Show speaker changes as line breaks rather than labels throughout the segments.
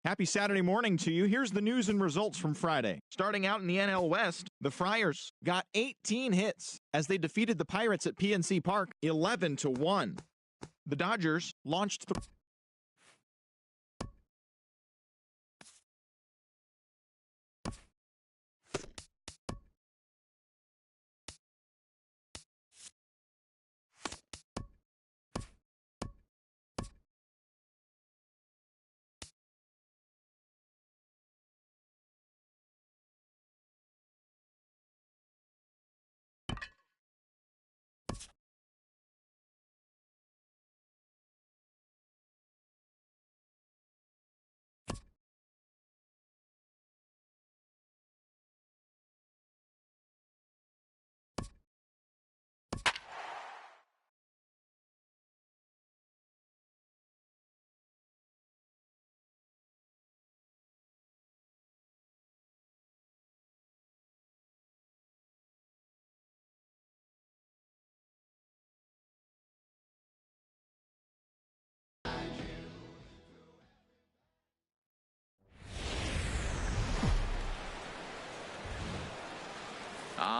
Happy Saturday morning to you. Here's the news and results from Friday. Starting out in the NL West, the Friars got 18 hits as they defeated the Pirates at PNC Park 11-1. The Dodgers launched the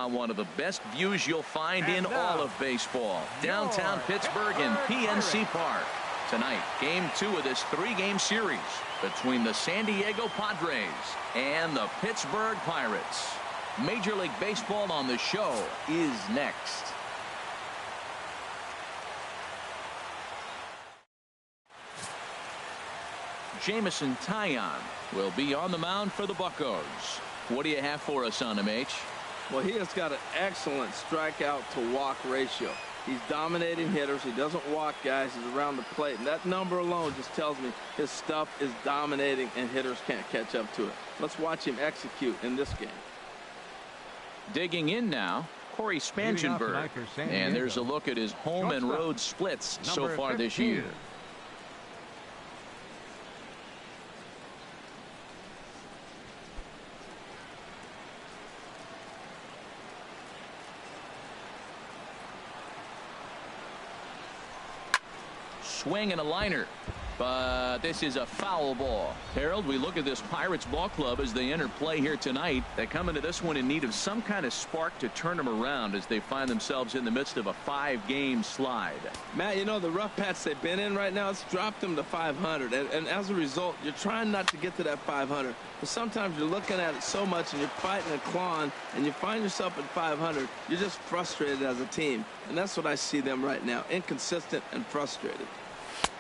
one of the best views you'll find in all of baseball. Downtown Pittsburgh in PNC Park. Tonight, Game 2 of this 3-game series between the San Diego Padres and the Pittsburgh Pirates. Major League Baseball on the show is next. Jamison Taillon will be on the mound for the Buccos. What do you have for us on him, H?
Well, he has got an excellent strikeout to walk ratio. He's dominating hitters. He doesn't walk guys. He's around the plate. And that number alone just tells me his stuff is dominating and hitters can't catch up to it. Let's watch him execute in this game.
Digging in now, Corey Spangenberg. And there's a look at his home and road splits so far this year. Swing and a liner, but this is a foul ball. Harold, we look at this Pirates ball club as they enter play here tonight. They come into this one in need of some kind of spark to turn them around as they find themselves in the midst of a 5-game slide.
Matt, you know, the rough patch they've been in right now, it's dropped them to 500. And as a result, you're trying not to get to that 500. But sometimes you're looking at it so much and you're fighting and clawing and you find yourself at 500. You're just frustrated as a team. And that's what I see them right now, inconsistent and frustrated.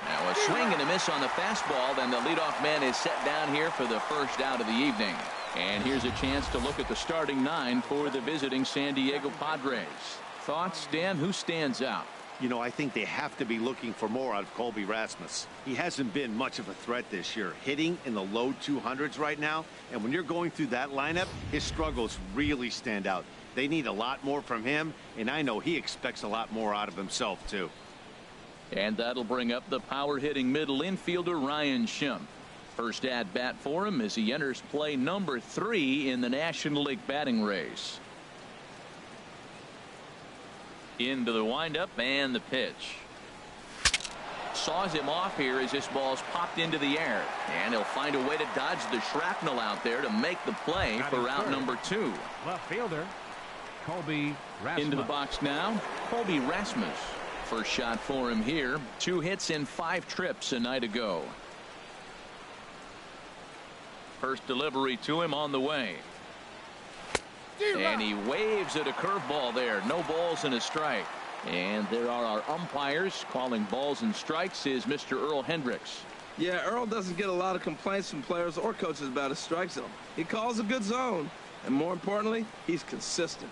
Now a swing and a miss on the fastball. Then the leadoff man is set down here for the first out of the evening. And here's a chance to look at the starting 9 for the visiting San Diego Padres. Thoughts, Dan? Who stands out?
You know, I think they have to be looking for more out of Colby Rasmus. He hasn't been much of a threat this year, hitting in the low 200s right now. And when you're going through that lineup, his struggles really stand out. They need a lot more from him, and I know he expects a lot more out of himself, too.
And that'll bring up the power-hitting middle infielder Ryan Schimpf. First at-bat for him as he enters play number 3 in the National League batting race. Into the windup and the pitch. Saws him off here as this ball's popped into the air. And he'll find a way to dodge the shrapnel out there to make the play for route number 2.
Left fielder, Colby Rasmus.
Into the box now, Colby Rasmus. First shot for him here. 2 hits in 5 trips a night ago. First delivery to him on the way. And he waves at a curveball there. No balls and a strike. And there are our umpires calling balls and strikes is Mr. Earl Hendricks.
Yeah, Earl doesn't get a lot of complaints from players or coaches about his strike zone. He calls a good zone. And more importantly, he's consistent.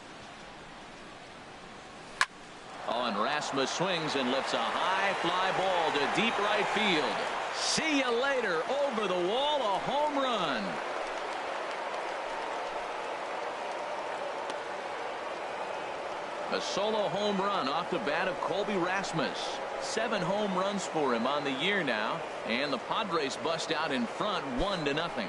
Oh, and Rasmus swings and lifts a high fly ball to deep right field. See you later. Over the wall, a home run. A solo home run off the bat of Colby Rasmus. 7 home runs for him on the year now. And the Padres bust out in front 1-0.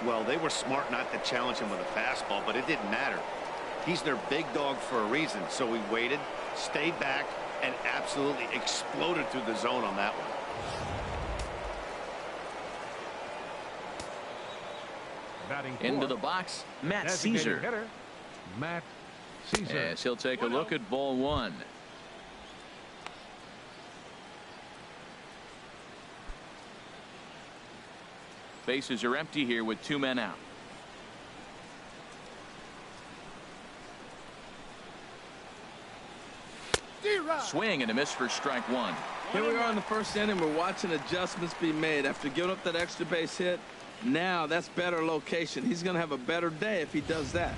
Well, they were smart not to challenge him with a fastball, but it didn't matter. He's their big dog for a reason, so he waited, stayed back, and absolutely exploded through the zone on that one.
Into the box, Matt Caesar.
Hitter, Matt Caesar.
Yes, he'll take a look at ball one. Bases are empty here with 2 men out. Swing and a miss for strike one.
Here we are in the first inning. We're watching adjustments be made after giving up that extra base hit. Now that's better location. He's going to have a better day if he does that.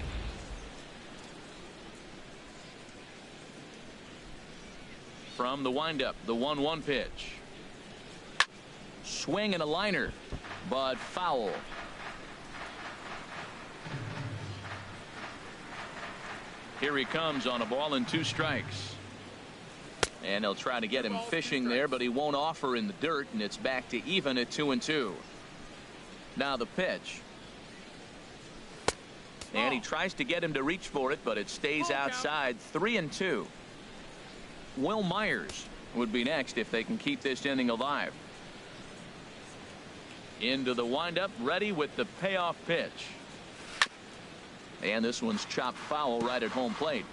From the windup, the 1-1 pitch. Swing and a liner, but foul. Here he comes on a ball and 2 strikes. And they'll try to get him fishing there, but he won't offer in the dirt, and it's back to even at 2-2. Now the pitch. And he tries to get him to reach for it, but it stays outside. 3-2. Will Myers would be next if they can keep this inning alive. Into the windup, ready with the payoff pitch. And this one's chopped foul right at home plate.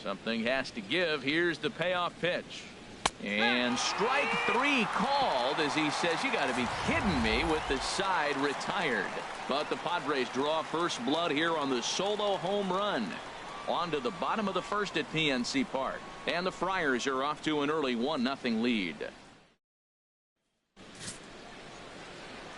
Something has to give. Here's the payoff pitch. And strike 3 called as he says, you got to be kidding me, with the side retired. But the Padres draw first blood here on the solo home run. On to the bottom of the first at PNC Park. And the Friars are off to an early 1-0 lead.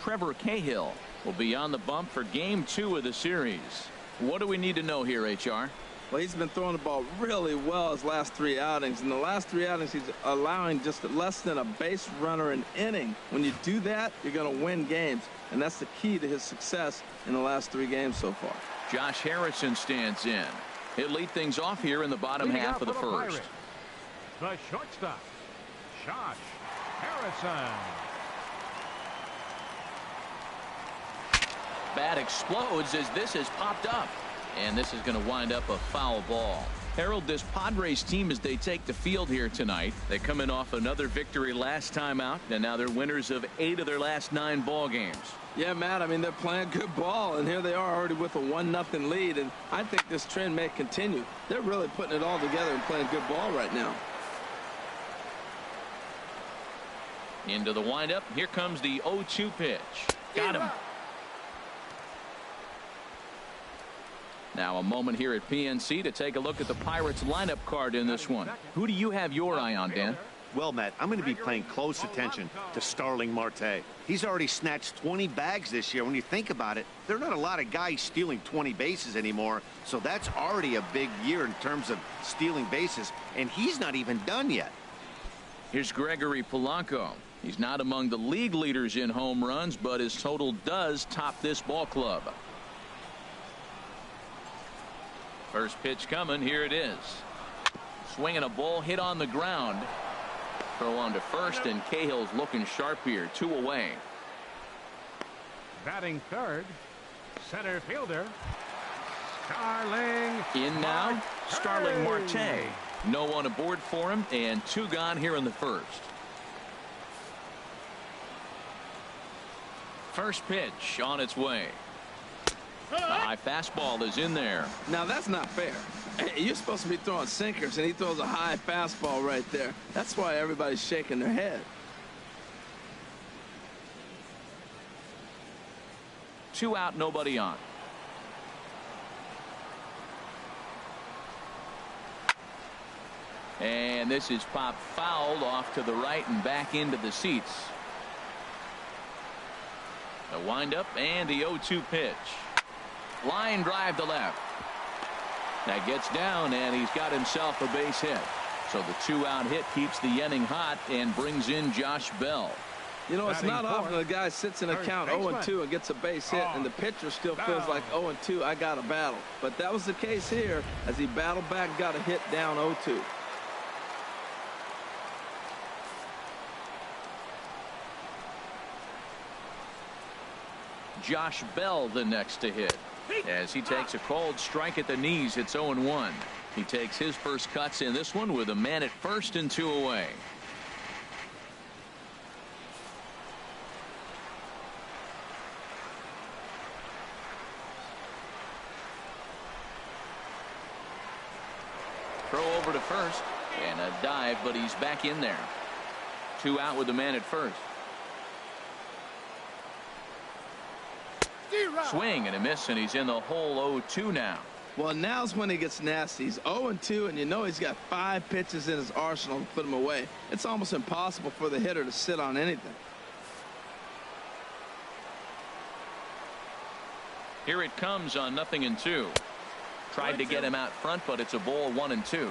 Trevor Cahill will be on the bump for game 2 of the series. What do we need to know here, HR?
Well, he's been throwing the ball really well his last 3 outings. In the last 3 outings, he's allowing just less than a base runner an inning. When you do that, you're going to win games. And that's the key to his success in the last 3 games so far.
Josh Harrison stands in. He'll lead things off here in the bottom half of the first.
The shortstop, Josh Harrison.
Bat explodes as this has popped up. And this is going to wind up a foul ball. Harold, this Padres team, as they take the field here tonight, they come in off another victory last time out, and now they're winners of 8 of their last 9 ball games.
Yeah, Matt, I mean, they're playing good ball, and here they are already with a 1-0 lead, and I think this trend may continue. They're really putting it all together and playing good ball right now.
Into the windup. Here comes the 0-2 pitch. Got him. Now a moment here at PNC to take a look at the Pirates lineup card in this one. Who do you have your eye on, Dan?
Well, Matt, I'm going to be paying close attention to Starling Marte. He's already snatched 20 bags this year. When you think about it, there are not a lot of guys stealing 20 bases anymore, so that's already a big year in terms of stealing bases, and he's not even done yet.
Here's Gregory Polanco. He's not among the league leaders in home runs, but his total does top this ball club. First pitch coming. Here it is. Swinging a ball hit on the ground. Throw on to first, and Cahill's looking sharp here. 2 away.
Batting third, center fielder, Starling.
In now, Starling Marte. No one aboard for him, and 2 gone here in the first. First pitch on its way. The high fastball is in there.
Now that's not fair. You're supposed to be throwing sinkers, and he throws a high fastball right there. That's why everybody's shaking their head.
2 out, nobody on. And this is popped fouled off to the right and back into the seats. The windup and the 0-2 pitch. Line drive to left. That gets down, and he's got himself a base hit. So the 2-out hit keeps the inning hot and brings in Josh Bell.
You know, it's not often a guy sits in a count 0-2 and gets a base hit, and the pitcher still feels like 0-2, I got a battle. But that was the case here as he battled back, got a hit down 0-2.
Josh Bell the next to hit. As he takes a cold strike at the knees, it's 0-1. He takes his first cuts in this one with a man at first and 2 away. Throw over to first and a dive, but he's back in there. 2 out with the man at first. Swing and a miss, and he's in the hole 0-2 now.
Well, now's when he gets nasty. He's 0-2, and you know he's got 5 pitches in his arsenal to put him away. It's almost impossible for the hitter to sit on anything.
Here it comes on 0-2. Tried to get him out front, but it's a ball 1-2.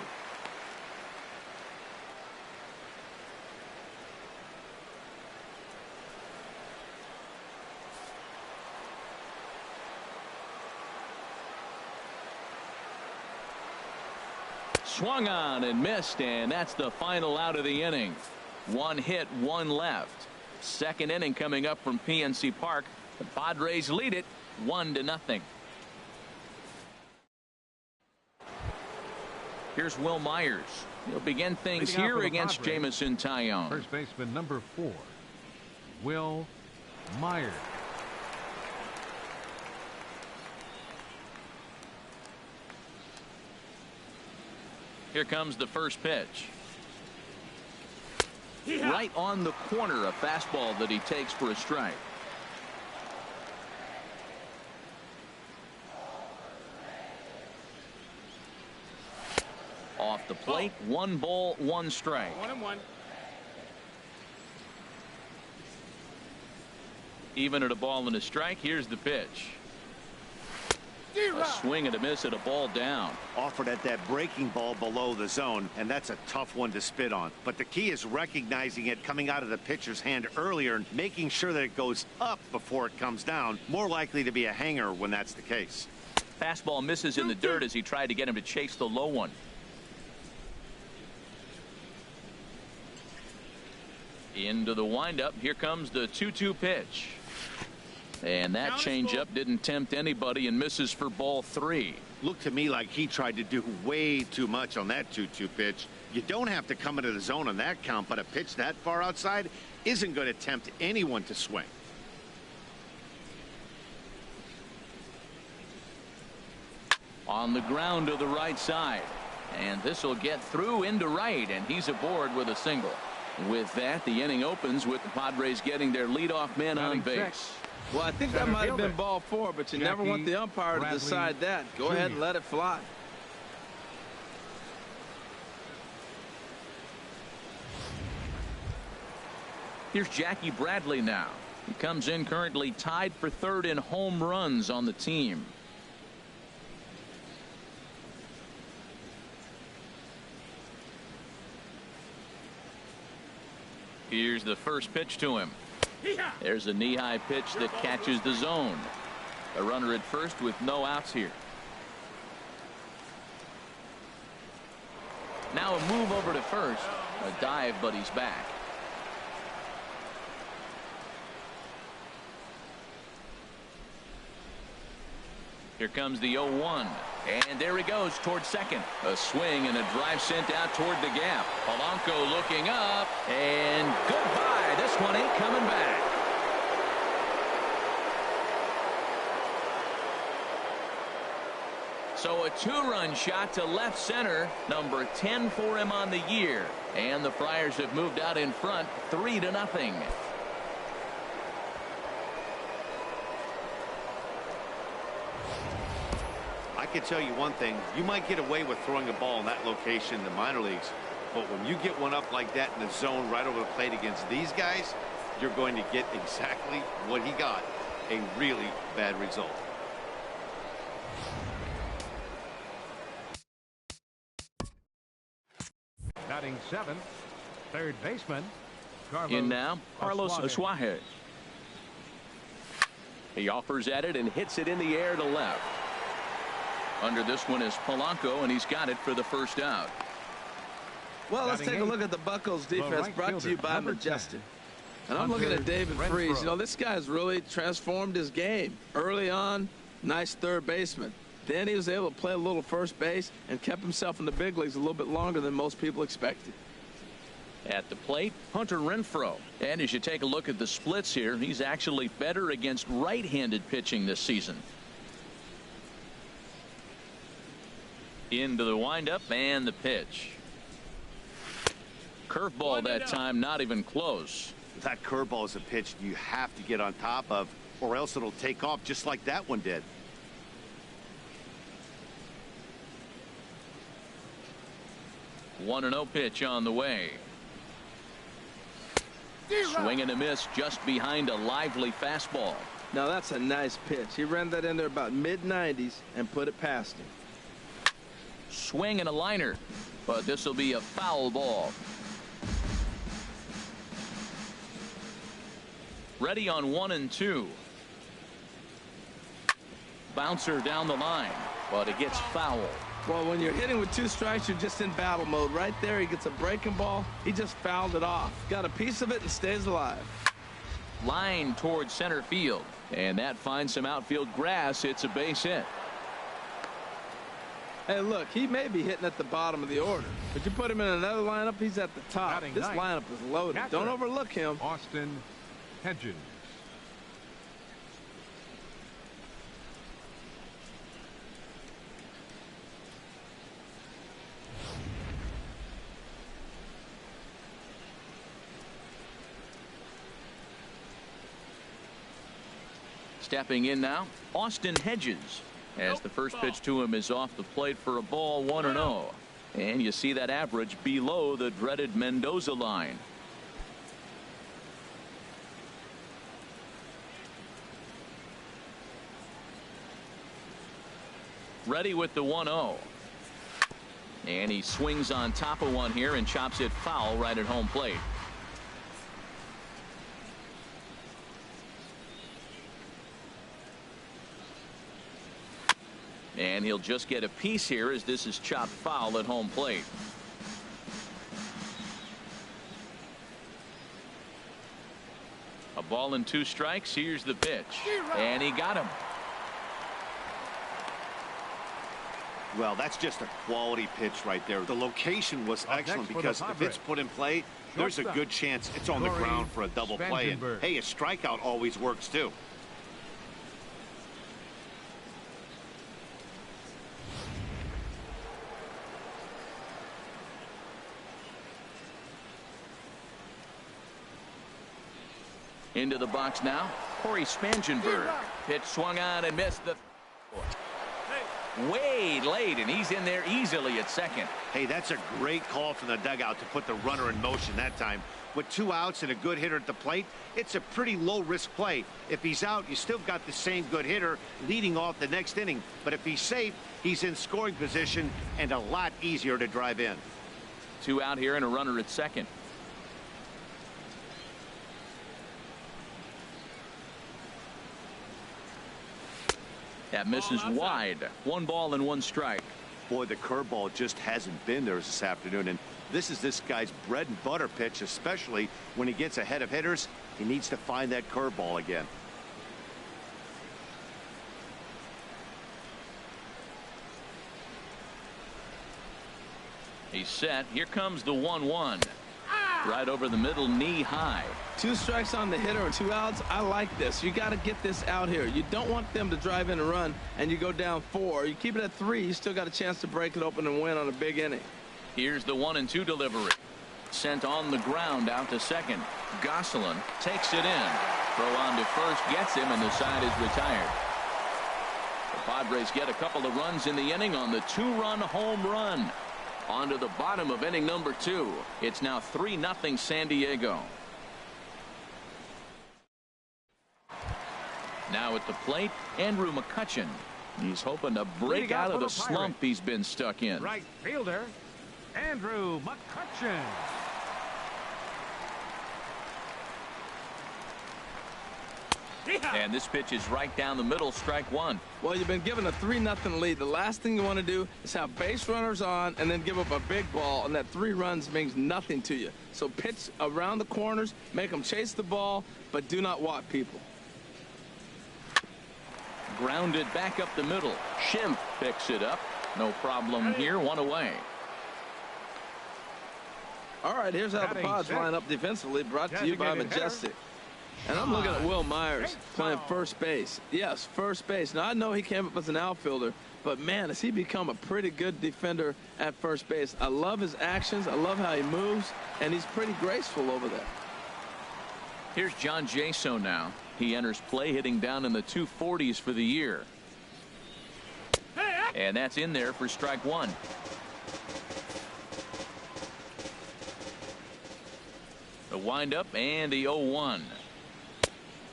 Swung on and missed, and that's the final out of the inning. 1 hit, 1 left. Second inning coming up from PNC Park. The Padres lead it 1-0. Here's Will Myers. He'll begin things here against Jamison Tyone.
First baseman number 4, Will Myers.
Here comes the first pitch. Right on the corner, a fastball that he takes for a strike. Off the plate, 1 ball, 1 strike.
1-1.
Even at a ball and a strike, here's the pitch. A swing and a miss at a ball down.
Offered at that breaking ball below the zone, and that's a tough one to spit on. But the key is recognizing it coming out of the pitcher's hand earlier and making sure that it goes up before it comes down. More likely to be a hanger when that's the case.
Fastball misses in the dirt as he tried to get him to chase the low one. Into the windup. Here comes the 2-2 pitch. And that changeup didn't tempt anybody and misses for ball 3.
Looked to me like he tried to do way too much on that 2-2 pitch. You don't have to come into the zone on that count, but a pitch that far outside isn't going to tempt anyone to swing.
On the ground to the right side. And this will get through into right, and he's aboard with a single. With that, the inning opens with the Padres getting their leadoff man on base.
Well, I think that might have been ball 4, but you never want the umpire to decide that. Go ahead and let it fly.
Here's Jackie Bradley now. He comes in currently tied for 3rd in home runs on the team. Here's the first pitch to him. There's a knee-high pitch that catches the zone. A runner at first with no outs here. Now a move over to first. A dive, but he's back. Here comes the 0-1. And there he goes towards second. A swing and a drive sent out toward the gap. Polanco looking up. And goodbye. This one ain't coming back. So a 2-run shot to left center. Number 10 for him on the year. And the Friars have moved out in front 3-0.
I can tell you one thing. You might get away with throwing a ball in that location in the minor leagues, but when you get one up like that in the zone right over the plate against these guys, you're going to get exactly what he got, a really bad result.
Batting 7th, 3rd baseman,
In now, Carlos Asuaje. He offers at it and hits it in the air to left. Under this one is Polanco, and he's got it for the first out.
Well, let's take a look at the Buccos defense, brought to you by Majestic. And I'm looking at David Freese. You know, this guy's really transformed his game. Early on, nice third baseman. Then he was able to play a little first base and kept himself in the big leagues a little bit longer than most people expected.
At the plate, Hunter Renfroe. And as you take a look at the splits here, he's actually better against right-handed pitching this season. Into the windup and the pitch. Curveball that time, not even close.
That curveball is a pitch you have to get on top of, or else it'll take off just like that one did.
One and 0 pitch on the way. Swing and a miss just behind a lively fastball.
Now that's a nice pitch. He ran that in there about mid-90s and put it past him.
Swing and a liner, but this will be a foul ball. Ready on 1 and 2. Bouncer down the line, but it gets foul.
Well, when you're hitting with 2 strikes, you're just in battle mode. Right there, he gets a breaking ball. He just fouled it off. Got a piece of it and stays alive.
Line towards center field, and that finds some outfield grass. It's a base hit.
Hey, look, he may be hitting at the bottom of the order, but you put him in another lineup, he's at the top.
Batting
This
ninth.
lineup is loaded.
Catcher.
Don't overlook him.
Austin Hedges.
Stepping in now, Austin Hedges, as the first pitch to him is off the plate for a ball, 1-0. And you see that average below the dreaded Mendoza line. Ready with the 1-0. And he swings on top of one here and chops it foul right at home plate. And he'll just get a piece here as this is chopped foul at home plate. A ball and 2 strikes. Here's the pitch. And he got him.
Well, that's just a quality pitch right there. The location was excellent because if it's put in play, there's a good chance it's on the ground for a double play. And hey, a strikeout always works too.
Into the box now, Corey Spangenberg. Pitch swung on and missed the way late, and he's in there easily at second.
Hey, that's a great call from the dugout to put the runner in motion that time. With 2 outs and a good hitter at the plate, it's a pretty low-risk play. If he's out, you still got the same good hitter leading off the next inning. But if he's safe, he's in scoring position and a lot easier to drive in.
2 out here and a runner at second. That misses wide. 1 ball and 1 strike.
Boy, the curveball just hasn't been there this afternoon, and this is this guy's bread and butter pitch, especially when he gets ahead of hitters. He needs to find that curveball again.
He's set. Here comes the 1-1. Right over the middle, knee high.
2 strikes on the hitter and 2 outs. I like this. You got to get this out here. You don't want them to drive in a run and you go down 4. You keep it at 3. You still got a chance to break it open and win on a big inning.
Here's the 1-2 delivery. Sent on the ground out to second. Gosselin takes it in. Throw on to first, gets him, and the side is retired. The Padres get a couple of runs in the inning on the 2-run home run. On to the bottom of inning number 2. It's now 3-0 San Diego. Now at the plate, Andrew McCutchen. He's hoping to break out of the slump he's been stuck in.
Right fielder, Andrew McCutchen.
And this pitch is right down the middle, strike one.
Well, you've been given a 3-0 lead. The last thing you want to do is have base runners on and then give up a big ball, and that 3 runs means nothing to you. So pitch around the corners, make them chase the ball, but do not walk people.
Grounded back up the middle. Schimpf picks it up. No problem here, 1 away.
All right, here's how the Pods line up defensively, brought to you by Majestic. And I'm looking at Will Myers playing first base. Yes, first base. Now, I know he came up as an outfielder, but, man, has he become a pretty good defender at first base. I love his actions. I love how he moves, and he's pretty graceful over there.
Here's John Jaso now. He enters play hitting down in the 240s for the year. And that's in there for strike one. The windup and the 0-1.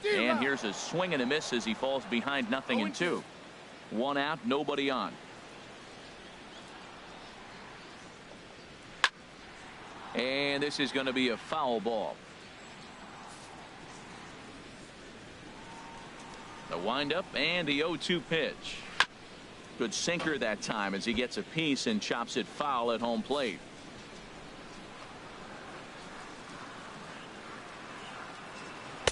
And here's a swing and a miss as he falls behind 0-2. 1 out, nobody on. And this is going to be a foul ball. The windup and the 0-2 pitch. Good sinker that time as he gets a piece and chops it foul at home plate.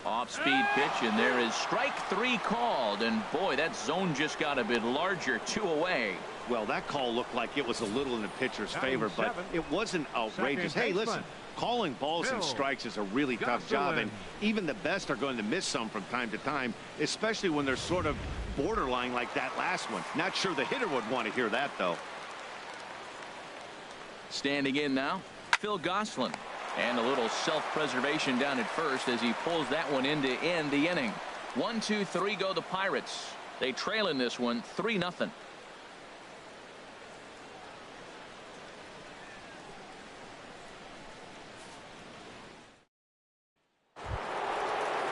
Off-speed pitch, and there is strike 3 called. And boy, that zone just got a bit larger. 2 away.
Well, that call looked like it was a little in the pitcher's favor, but it wasn't outrageous. Hey, listen, calling balls and strikes is a really tough job, and even the best are going to miss some from time to time, especially when they're sort of borderline like that last one. Not sure the hitter would want to hear that, though.
Standing in now, Phil Gosselin. And a little self-preservation down at first as he pulls that one in to end the inning. 1, 2, 3 go the Pirates. They trail in this one 3-0.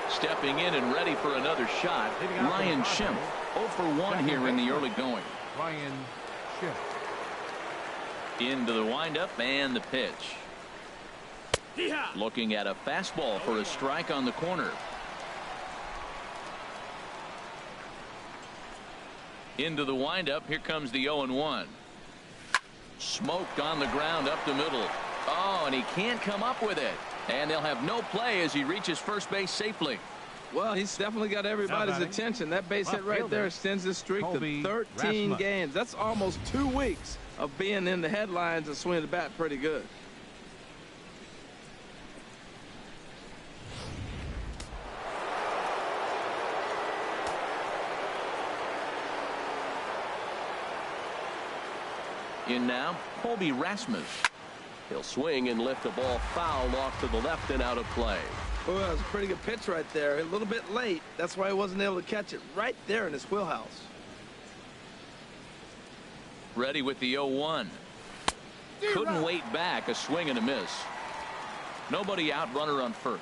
Stepping in and ready for another shot, Ryan Schimpf. 0 for 1 here in the early going.
Ryan Schimpf.
Into the windup and the pitch. Looking at a fastball for a strike on the corner. Into the windup. Here comes the 0-1. Smoked on the ground up the middle. Oh, and he can't come up with it. And they'll have no play as he reaches first base safely.
Well, he's definitely got everybody's attention. That base hit right there extends his streak to 13 games. That's almost 2 weeks of being in the headlines and swinging the bat pretty good.
In now, Colby Rasmus. He'll swing and lift a ball foul off to the left and out of play.
Oh, that was a pretty good pitch right there. A little bit late. That's why he wasn't able to catch it right there in his wheelhouse.
Ready with the 0-1. Couldn't wait back. A swing and a miss. Nobody out. Runner on first.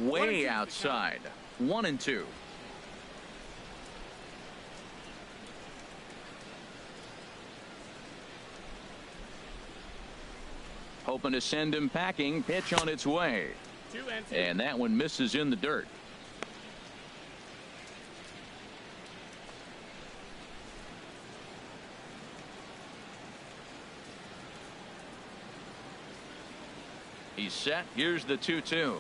Way outside. 1-2. Hoping to send him packing. Pitch on its way. 2-2. And that one misses in the dirt. He's set. Here's the 2-2.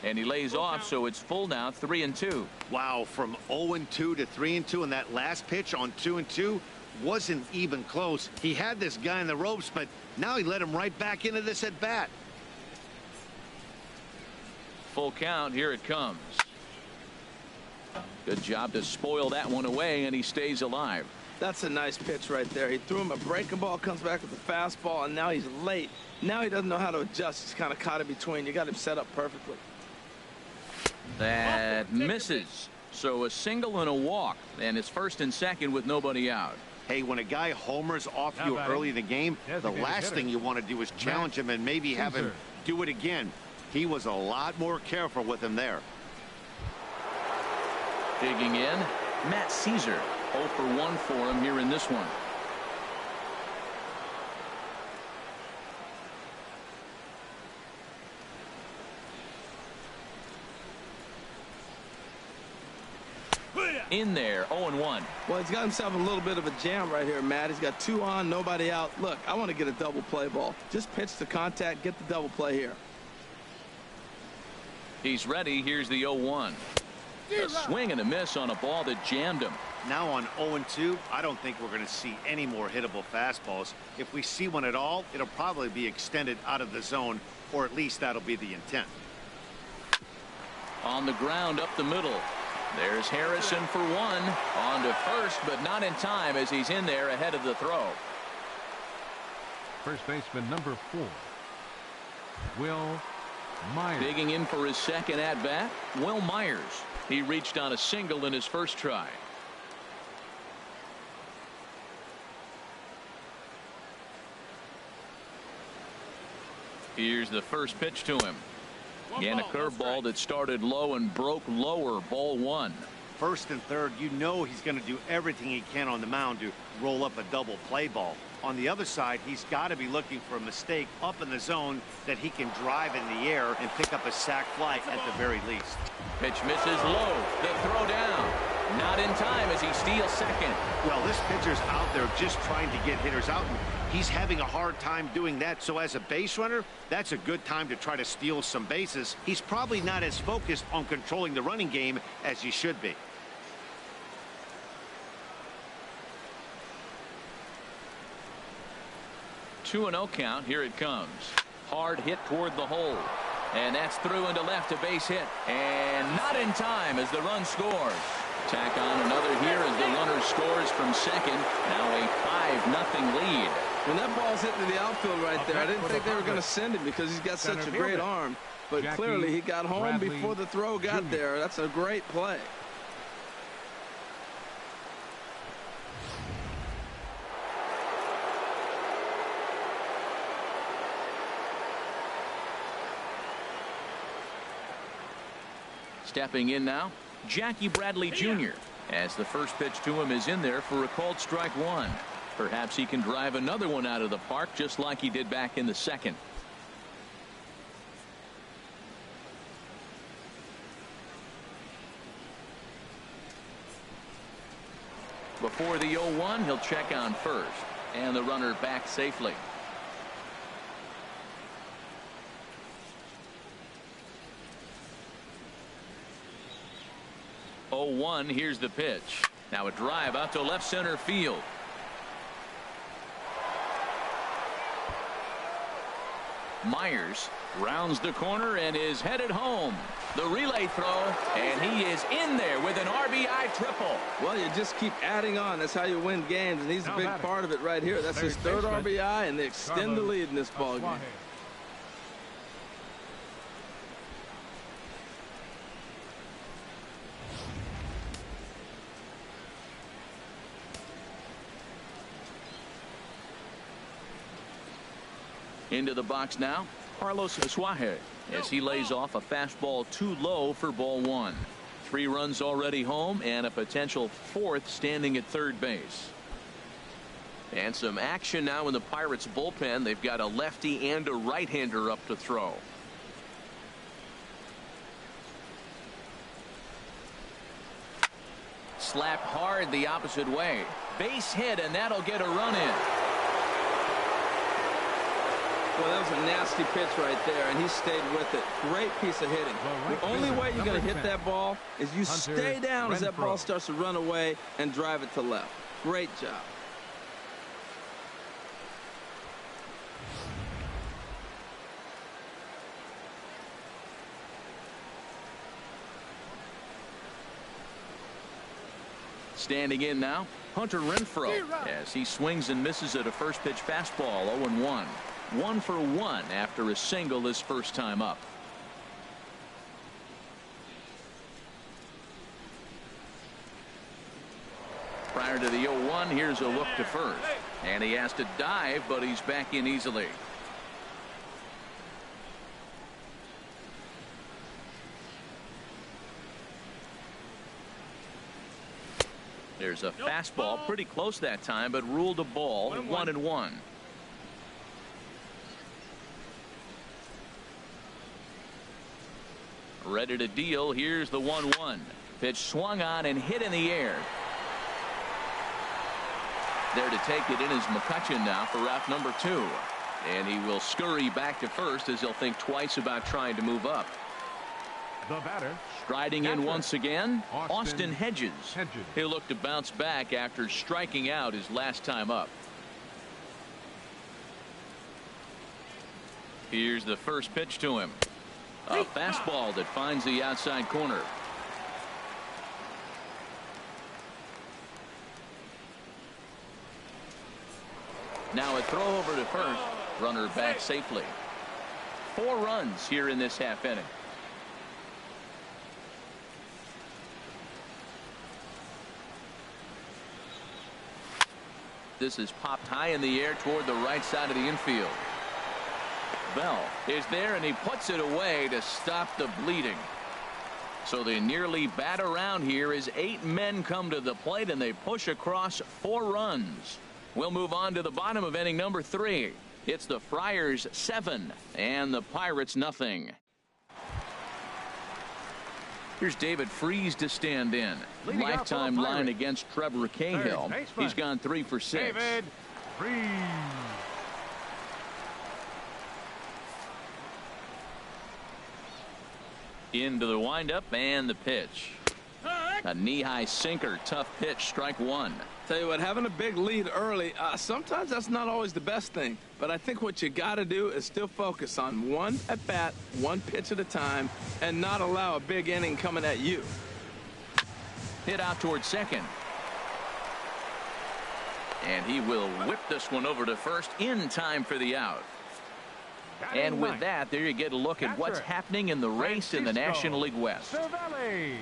And he lays off, so it's full now, 3-2.
Wow, from 0-2 to 3-2, and that last pitch on 2-2 wasn't even close. He had this guy in the ropes, but now he let him right back into this at bat.
Full count. Here it comes. Good job to spoil that one away, and he stays alive.
That's a nice pitch right there. He threw him a breaking ball, comes back with a fastball, and now he's late. Now he doesn't know how to adjust. He's kind of caught in between. You got him set up perfectly.
That misses. So a single and a walk, and it's first and second with nobody out.
Hey, when a guy homers off you early in the game, the last thing you want to do is challenge him and maybe have him do it again. He was a lot more careful with him there.
Digging in, Matt Caesar. 0 for 1 for him here in this one. In there, 0-1.
Well, he's got himself a little bit of a jam right here, Matt. He's got 2 on, nobody out. Look, I want to get a double play ball. Just pitch the contact, get the double play here.
He's ready. Here's the 0-1. A swing and a miss on a ball that jammed him.
Now on 0-2, I don't think we're going to see any more hittable fastballs. If we see one at all, it'll probably be extended out of the zone, or at least that'll be the intent.
On the ground up the middle. There's Harrison for 1. On to first, but not in time as he's in there ahead of the throw.
First baseman number 4, Will Myers.
Digging in for his second at bat, Will Myers. He reached on a single in his first try. Here's the first pitch to him. Again, a curveball that started low and broke lower, ball 1.
First and third, you know he's going to do everything he can on the mound to roll up a double play ball. On the other side, he's got to be looking for a mistake up in the zone that he can drive in the air and pick up a sac fly at the very least.
Pitch misses low. The throw down. Not in time as he steals second.
Well, this pitcher's out there just trying to get hitters out, and he's having a hard time doing that. So as a base runner, that's a good time to try to steal some bases. He's probably not as focused on controlling the running game as he should be.
Two and 0 count. Here it comes. Hard hit toward the hole. And that's through into left, a base hit. And not in time as the run scores. Tack on another here as the runner scores from second. Now a 5-0 lead.
When that ball's hit to the outfield right there, I didn't think they were going to send him because he's got such a great arm. But clearly he got home before the throw got there. That's a great play.
Stepping in now, Jackie Bradley Jr. as the first pitch to him is in there for a called strike 1. Perhaps he can drive another one out of the park just like he did back in the second. Before the 0-1, he'll check on first, and the runner back safely. Here's the pitch. Now a drive out to left center field. Myers rounds the corner and is headed home. The relay throw, and he is in there with an RBI triple.
Well, you just keep adding on. That's how you win games, and he's a big part of it right here. That's his third RBI, and they extend the lead in this ballgame.
Into the box now, Carlos Suarez, as he lays off a fastball too low for ball 1. 3 runs already home and a potential 4th standing at third base. And some action now in the Pirates bullpen. They've got a lefty and a right-hander up to throw. Slapped hard the opposite way. Base hit, and that'll get a run in.
Well, that was a nasty pitch right there, and he stayed with it. Great piece of hitting. The only way you're going to hit that ball is you stay down as that ball starts to run away and drive it to left. Great job.
Standing in now, Hunter Renfroe, as he swings and misses at a first pitch fastball. 0-1. 1 for 1 after a single his first time up. Prior to the 0-1, here's a look to first, and he has to dive, but he's back in easily. There's a fastball pretty close that time, but ruled a ball. 1-1. Ready to deal. Here's the 1-1. Pitch swung on and hit in the air. There to take it in is McCutchen now for route number 2. And he will scurry back to first as he'll think twice about trying to move up.
The batter,
striding in once again, Austin Hedges.
Hedges.
He'll look to bounce back after striking out his last time up. Here's the first pitch to him. A fastball that finds the outside corner. Now a throw over to first. Runner back safely. 4 runs here in this half inning. This is popped high in the air toward the right side of the infield. Bell is there and he puts it away to stop the bleeding. So they nearly bat around here as 8 men come to the plate and they push across 4 runs. We'll move on to the bottom of inning number 3. It's the Friars 7 and the Pirates nothing. Here's David Freese to stand in.
Leading
lifetime line against Trevor Cahill. He's gone 3 for 6.
David Freese.
Into the windup and the pitch. A knee-high sinker. Tough pitch. Strike 1.
Tell you what, having a big lead early, sometimes that's not always the best thing. But I think what you got to do is still focus on one at bat, one pitch at a time, and not allow a big inning coming at you.
Hit out towards second. And he will whip this one over to first in time for the out. And with that, there you get a look at what's happening in the race in the National League West.
Cervelli.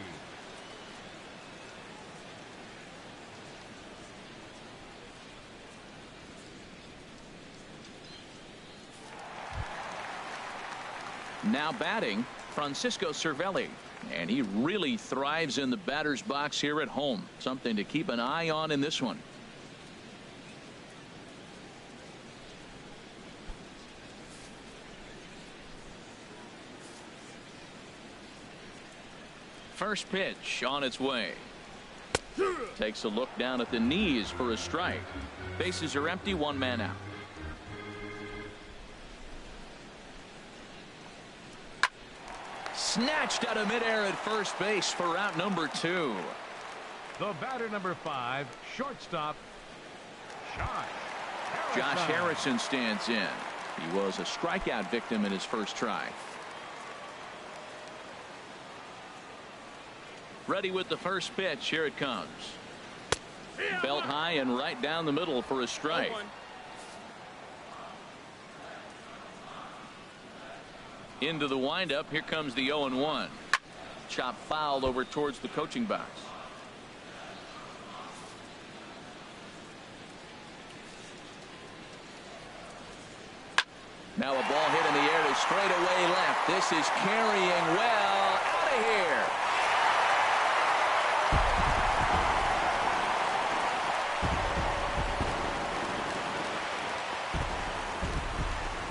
Now batting, Francisco Cervelli. And he really thrives in the batter's box here at home. Something to keep an eye on in this one. First pitch on its way. Takes a look down at the knees for a strike. Bases are empty, 1 man out. Snatched out of midair at first base for route number 2.
The batter number 5, shortstop,
Josh Harrison stands in. He was a strikeout victim in his first try. Ready with the first pitch. Here it comes. Belt high and right down the middle for a strike. Into the windup. Here comes the 0-1. Chop foul over towards the coaching box. Now a ball hit in the air to straightaway left. This is carrying well out of here.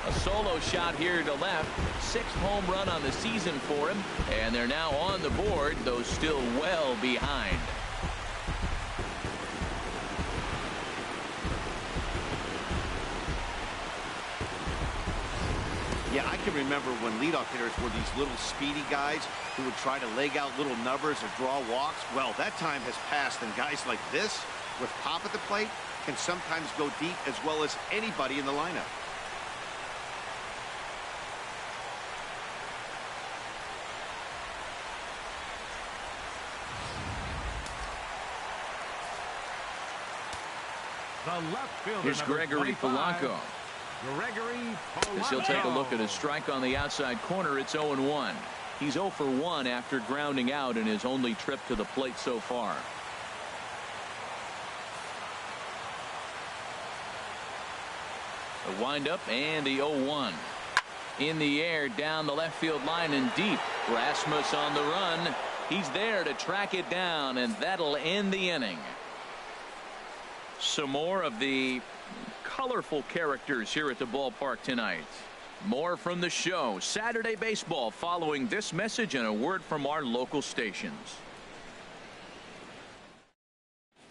A solo shot here to left. 6th home run on the season for him. And they're now on the board, though still well behind.
Yeah, I can remember when leadoff hitters were these little speedy guys who would try to leg out little numbers or draw walks. Well, that time has passed, and guys like this, with pop at the plate, can sometimes go deep as well as anybody in the lineup.
The left fielder,
Here's Gregory Polanco. As he'll take a look at a strike on the outside corner. It's 0-1. He's 0 for 1 after grounding out in his only trip to the plate so far. The windup and the 0-1. In the air down the left field line and deep. Rasmus on the run. He's there to track it down, and that'll end the inning. Some more of the colorful characters here at the ballpark tonight. More from the show. Saturday Baseball following this message and a word from our local stations.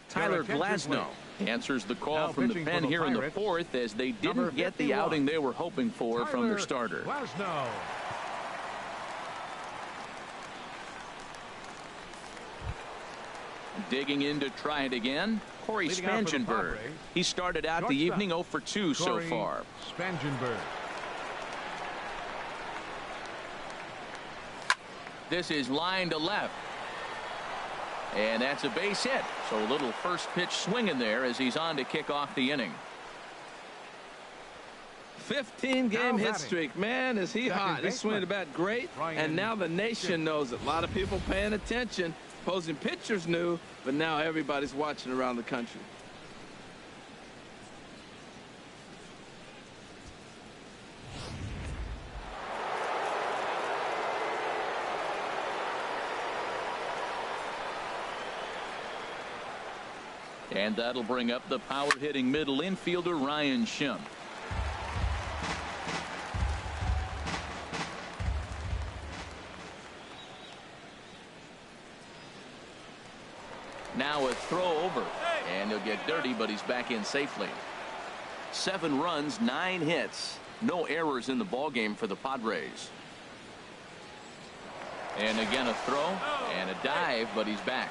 Tyler Glasnow answers the call from the pen here in the fourth, as they didn't get the outing they were hoping for from their starter.
Glasnow.
Digging in to try it again, Corey Spangenberg. He started out the evening 0 for 2 so far.
Spangenberg.
This is line to left. And that's a base hit. So a little first pitch swing in there as he's on to kick off the inning.
15-game hit streak. Man, is he hot. He's swinging the bat great. And now the nation knows it. A lot of people paying attention. Opposing pitchers knew, but now everybody's watching around the country.
And that'll bring up the power-hitting middle infielder Ryan Schimpf. Now a throw over, and he'll get dirty, but he's back in safely. 7 runs, 9 hits, no errors in the ballgame for the Padres. And again a throw and a dive, but he's back.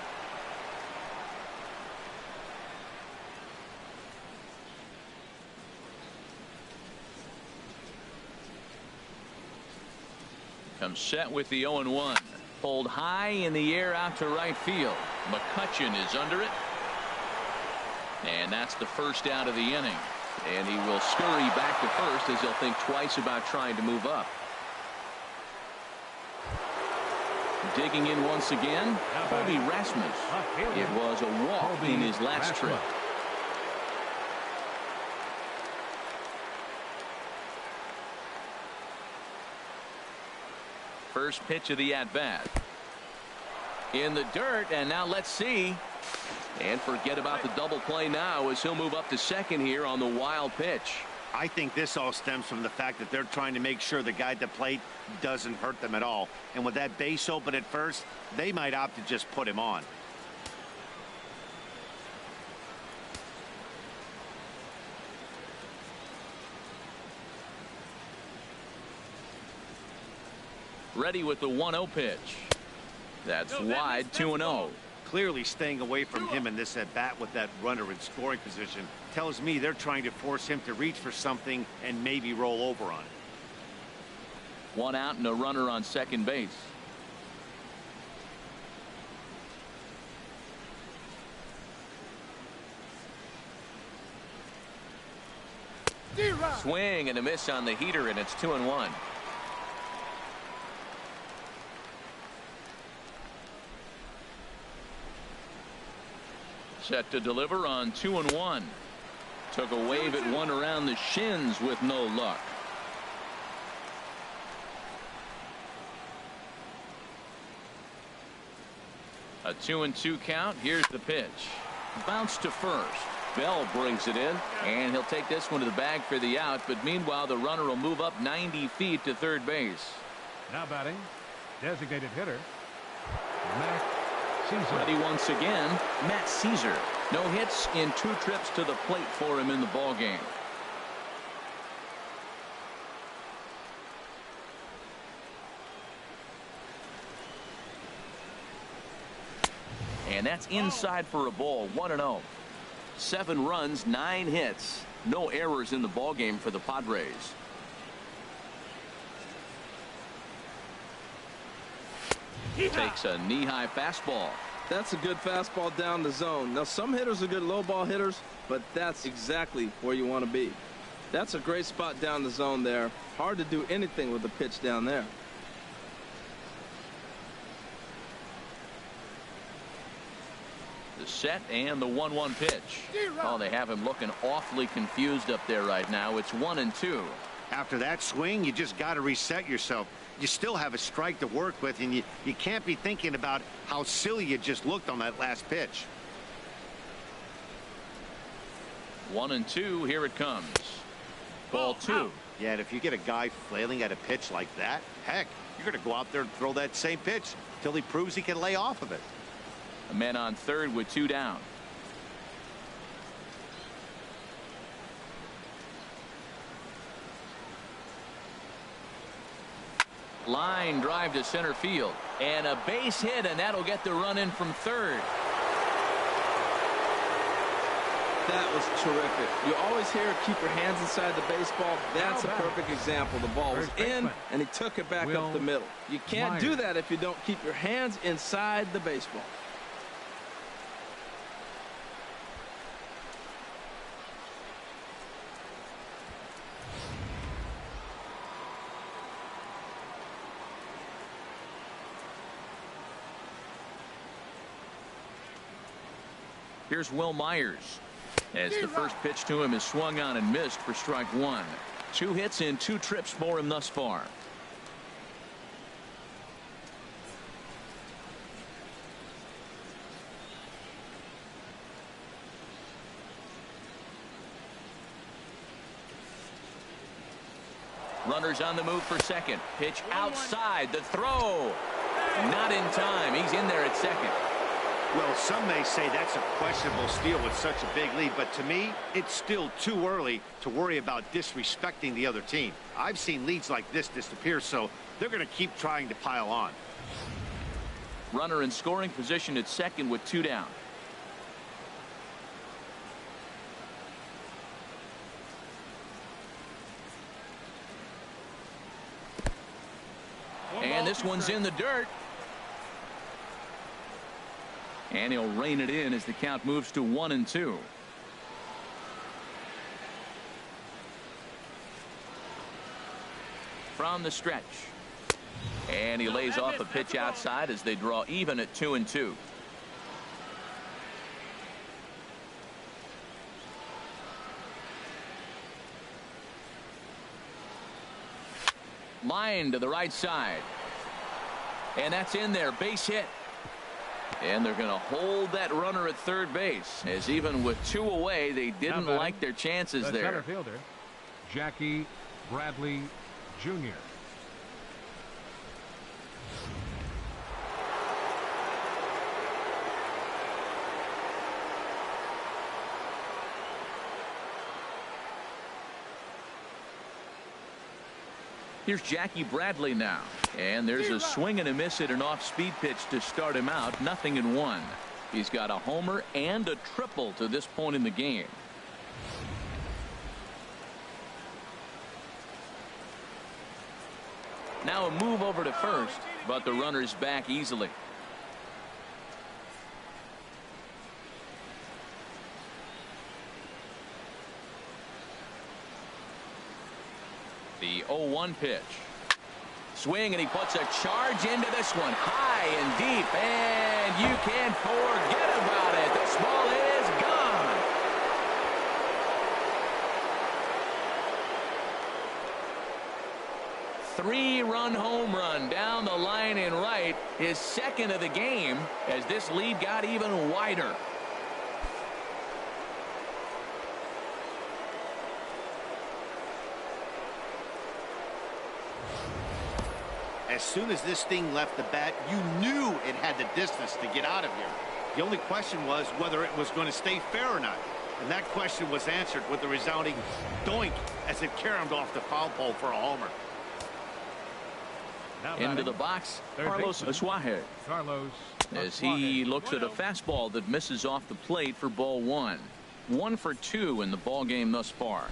Comes set with the 0-1. Pulled high in the air out to right field. McCutchen is under it. And that's the first out of the inning. And he will scurry back to first as he'll think twice about trying to move up. Digging in once again, Colby Rasmus. It was a walk in his last trip. First pitch of the at-bat. In the dirt, and now let's see. And forget about the double play now as he'll move up to second here on the wild pitch.
I think this all stems from the fact that they're trying to make sure the guy at the plate doesn't hurt them at all. And with that base open at first, they might opt to just put him on.
Ready with the 1-0 pitch. That's wide, 2-0.
Clearly staying away from him in this at bat with that runner in scoring position tells me they're trying to force him to reach for something and maybe roll over on it.
1 out and a runner on second base. Swing and a miss on the heater, and it's 2-1. Set to deliver on 2-1. Took a wave at one around the shins with no luck. A 2-2 count. Here's the pitch. Bounce to first. Bell brings it in, and he'll take this one to the bag for the out. But meanwhile, the runner will move up 90 feet to third base.
Now batting, designated hitter, Matt Caesar.
Ready once again, Matt Caesar. No hits in 2 trips to the plate for him in the ball game. And that's inside for a ball. 1-0. 7 runs, 9 hits, no errors in the ball game for the Padres. Takes a knee-high fastball.
That's a good fastball down the zone. Now, some hitters are good low ball hitters, but that's exactly where you want to be. That's a great spot down the zone there. Hard to do anything with the pitch down there.
The set and the 1-1 pitch. Oh, they have him looking awfully confused up there right now. It's 1-2.
After that swing, you just got to reset yourself. You still have a strike to work with, and you can't be thinking about how silly you just looked on that last pitch.
1-2. Here it comes. Ball 2.
Yeah, and if you get a guy flailing at a pitch like that, heck, you're going to go out there and throw that same pitch till he proves he can lay off of it.
A man on third with 2 down. Line drive to center field. And a base hit, and that'll get the run in from third.
That was terrific. You always hear keep your hands inside the baseball. That's a perfect example. The ball was in, and he took it back up the middle. You can't do that if you don't keep your hands inside the baseball.
Here's Will Myers. As the first pitch to him is swung on and missed for strike one. 2 hits in 2 trips for him thus far. Runners on the move for second. Pitch outside. The throw. Not in time. He's in there at second.
Well, some may say that's a questionable steal with such a big lead, but to me, it's still too early to worry about disrespecting the other team. I've seen leads like this disappear, so they're going to keep trying to pile on.
Runner in scoring position at second with 2 down. And this one's in the dirt. And he'll rein it in as the count moves to 1-2. From the stretch. And he lays off a pitch outside as they draw even at 2-2. Line to the right side. And that's in there. Base hit. And they're going to hold that runner at third base, as even with 2 away, they didn't like their chances there.
Center fielder, Jackie Bradley Jr.
Here's Jackie Bradley now. And there's a swing and a miss at an off-speed pitch to start him out. 0-1. He's got a homer and a triple to this point in the game. Now a move over to first, but the runner's back easily. The 0-1 pitch. Swing, and he puts a charge into this one. High and deep, and you can forget about it. This ball is gone. Three-run home run down the line in right. His second of the game as this lead got even wider.
As soon as this thing left the bat, you knew it had the distance to get out of here. The only question was whether it was going to stay fair or not. And that question was answered with the resounding doink as it caromed off the foul pole for a homer.
Into the box, Carlos Asuaje. As he looks at a fastball that misses off the plate for ball 1. 1 for 2 in the ball game thus far.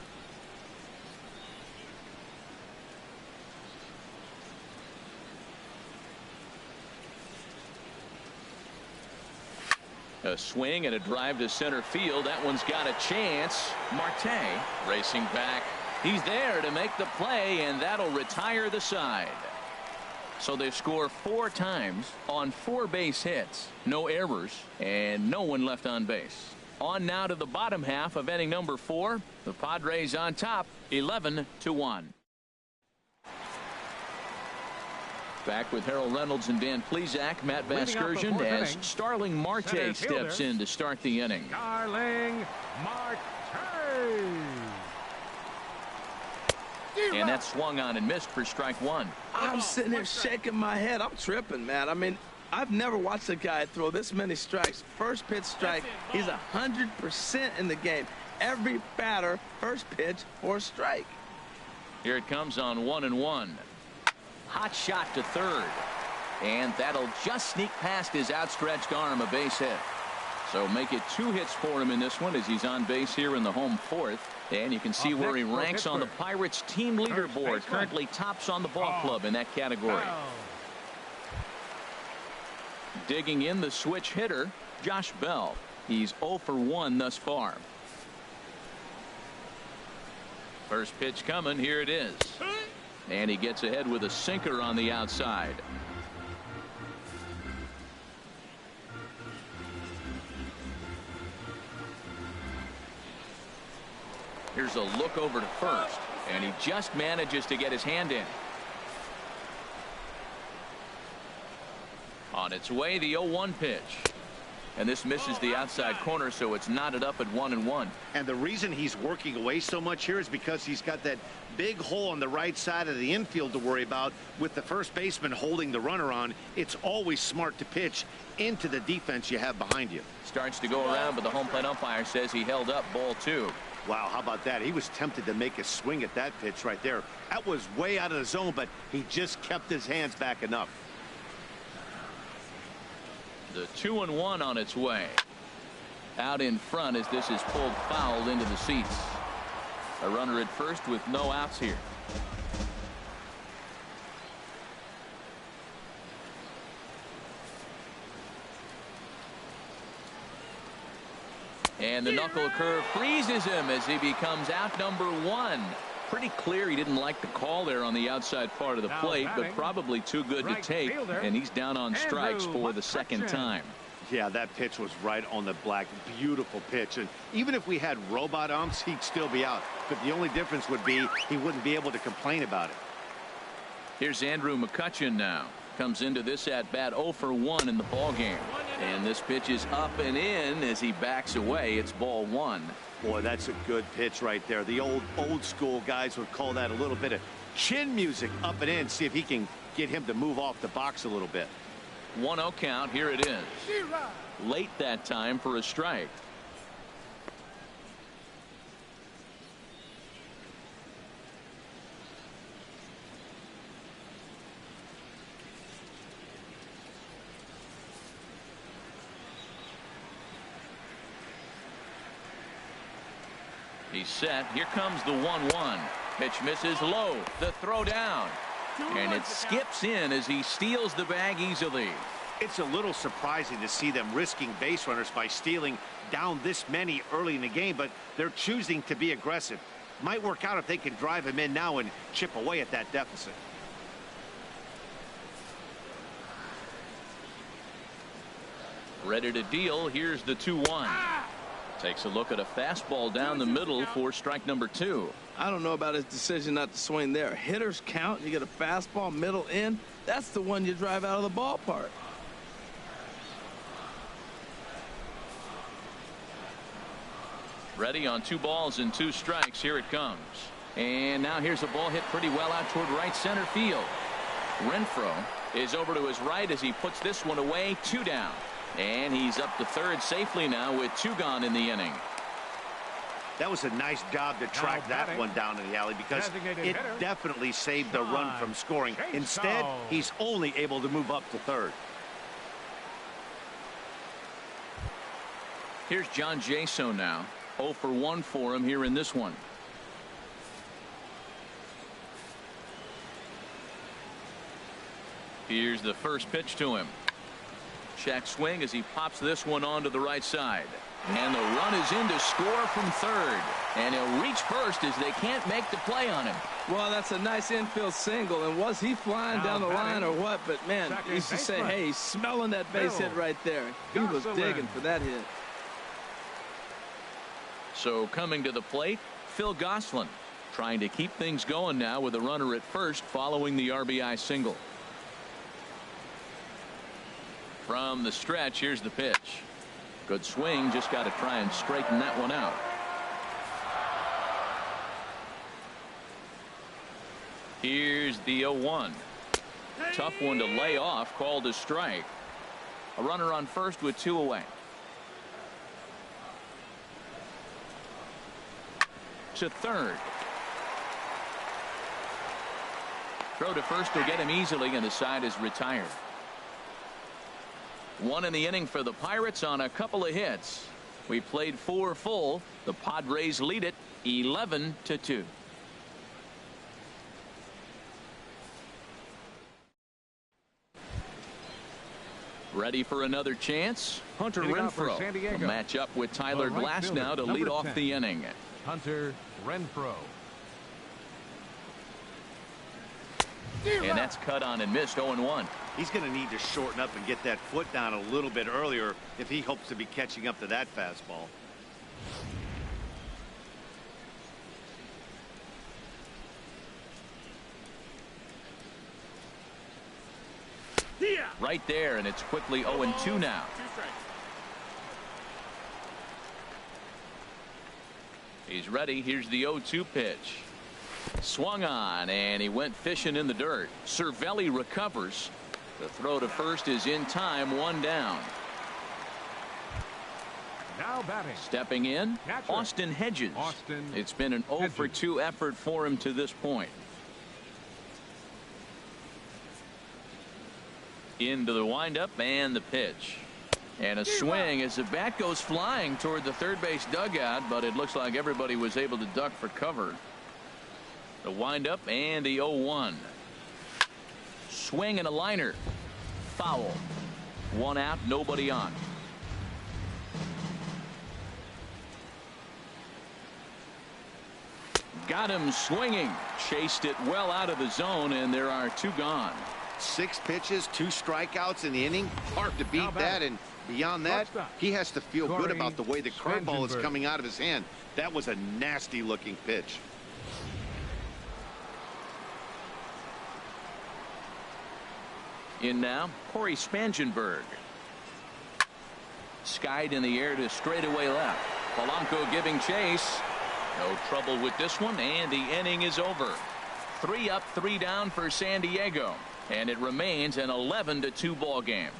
A swing and a drive to center field. That one's got a chance. Marte racing back. He's there to make the play, and that'll retire the side. So they score 4 times on 4 base hits. No errors and no one left on base. On now to the bottom half of inning number 4. The Padres on top 11-1. Back with Harold Reynolds and Dan Plesac. Matt Vasgersian as Starling Marte steps in to start the inning.
Starling Marte.
And that swung on and missed for strike 1.
I'm sitting there shaking my head. I'm tripping, man. I mean, I've never watched a guy throw this many strikes. First pitch strike. He's 100% in the game. Every batter, first pitch or strike.
Here it comes on 1-1. Hot shot to third. And that'll just sneak past his outstretched arm, a base hit. So make it 2 hits for him in this one as he's on base here in the home 4th. And you can see where he ranks on the Pirates team leaderboard. Currently tops on the ball club in that category. Digging in the switch hitter, Josh Bell. He's 0 for 1 thus far. First pitch coming. Here it is. And he gets ahead with a sinker on the outside. Here's a look over to first, and he just manages to get his hand in. On its way, the 0-1 pitch. And this misses the outside corner, so it's knotted up at 1-1.
And the reason he's working away so much here is because he's got that big hole on the right side of the infield to worry about. With the first baseman holding the runner on, it's always smart to pitch into the defense you have behind you.
Starts to go around, but the home plate umpire says he held up, ball 2.
Wow, how about that? He was tempted to make a swing at that pitch right there. That was way out of the zone, but he just kept his hands back enough.
The 2-1 on its way. Out in front as this is pulled foul into the seats. A runner at first with no outs here. And the knuckle curve freezes him as he becomes out number 1. Pretty clear he didn't like the call there on the outside part of the plate, but probably too good to take, and he's down on strikes for the second time.
Yeah, that pitch was right on the black. Beautiful pitch. And even if we had robot umps, he'd still be out. But the only difference would be he wouldn't be able to complain about it.
Here's Andrew McCutchen now. Comes into this at bat 0 for 1 in the ball game. And this pitch is up and in as he backs away. It's ball 1.
Boy, that's a good pitch right there. The old school guys would call that a little bit of chin music, up and in. See if he can get him to move off the box a little bit.
1-0 count. Here it is. Late that time for a strike. He's set. Here comes the 1-1. Pitch misses low. The throw down. And it skips in as he steals the bag easily.
It's a little surprising to see them risking base runners by stealing down this many early in the game, but they're choosing to be aggressive. Might work out if they can drive him in now and chip away at that deficit.
Ready to deal. Here's the 2-1. Takes a look at a fastball down the middle for strike number 2.
I don't know about his decision not to swing there. Hitters count. You get a fastball middle in. That's the one you drive out of the ballpark.
Ready on 2 balls and 2 strikes. Here it comes. And now here's a ball hit pretty well out toward right center field. Renfroe is over to his right as he puts this one away. 2 down. And he's up to third safely now with 2 gone in the inning.
That was a nice job to track that one down in the alley because it definitely saved the run from scoring. Instead, he's only able to move up to third.
Here's John Jaso now. 0 for 1 for him here in this one. Here's the first pitch to him. Check swing as he pops this one onto the right side. And the run is in to score from third. And he'll reach first as they can't make the play on him.
Well, that's a nice infield single. And was he flying down the line or what? But, man, you used to say, hey, he's smelling that base hit right there. He was digging for that hit.
So coming to the plate, Phil Gosselin trying to keep things going now with a runner at first following the RBI single. From the stretch, here's the pitch. Good swing, just got to try and straighten that one out. Here's the 0-1. Tough one to lay off, called a strike. A runner on first with 2 away. To third. Throw to first will get him easily, and the side is retired. One in the inning for the Pirates on a couple of hits. We played 4 full. The Padres lead it 11-2. Ready for another chance. Hunter Renfroe will match up with Tyler Glass now to lead off the inning.
Hunter Renfroe.
And that's cut on and missed. 0-1.
He's going to need to shorten up and get that foot down a little bit earlier if he hopes to be catching up to that fastball.
Right there, and it's quickly 0-2 now. He's ready. Here's the 0-2 pitch. Swung on, and he went fishing in the dirt. Cervelli recovers. The throw to first is in time. 1 down.
Now batting.
Stepping in, Austin Hedges. It's been an 0-for-2 effort for him to this point. Into the windup and the pitch. And a swing as the bat goes flying toward the third base dugout, but it looks like everybody was able to duck for cover. The windup and the 0-1. Swing and a liner. Foul. 1 out, nobody on. Got him swinging. Chased it well out of the zone, and there are 2 gone.
6 pitches, 2 strikeouts in the inning. Hard to beat that, and beyond that, he has to feel good about the way the curveball is coming out of his hand. That was a nasty looking pitch.
In now, Corey Spangenberg. Skied in the air to straightaway left. Polanco giving chase. No trouble with this one, and the inning is over. 3 up, 3 down for San Diego, and it remains an 11-2 ball game.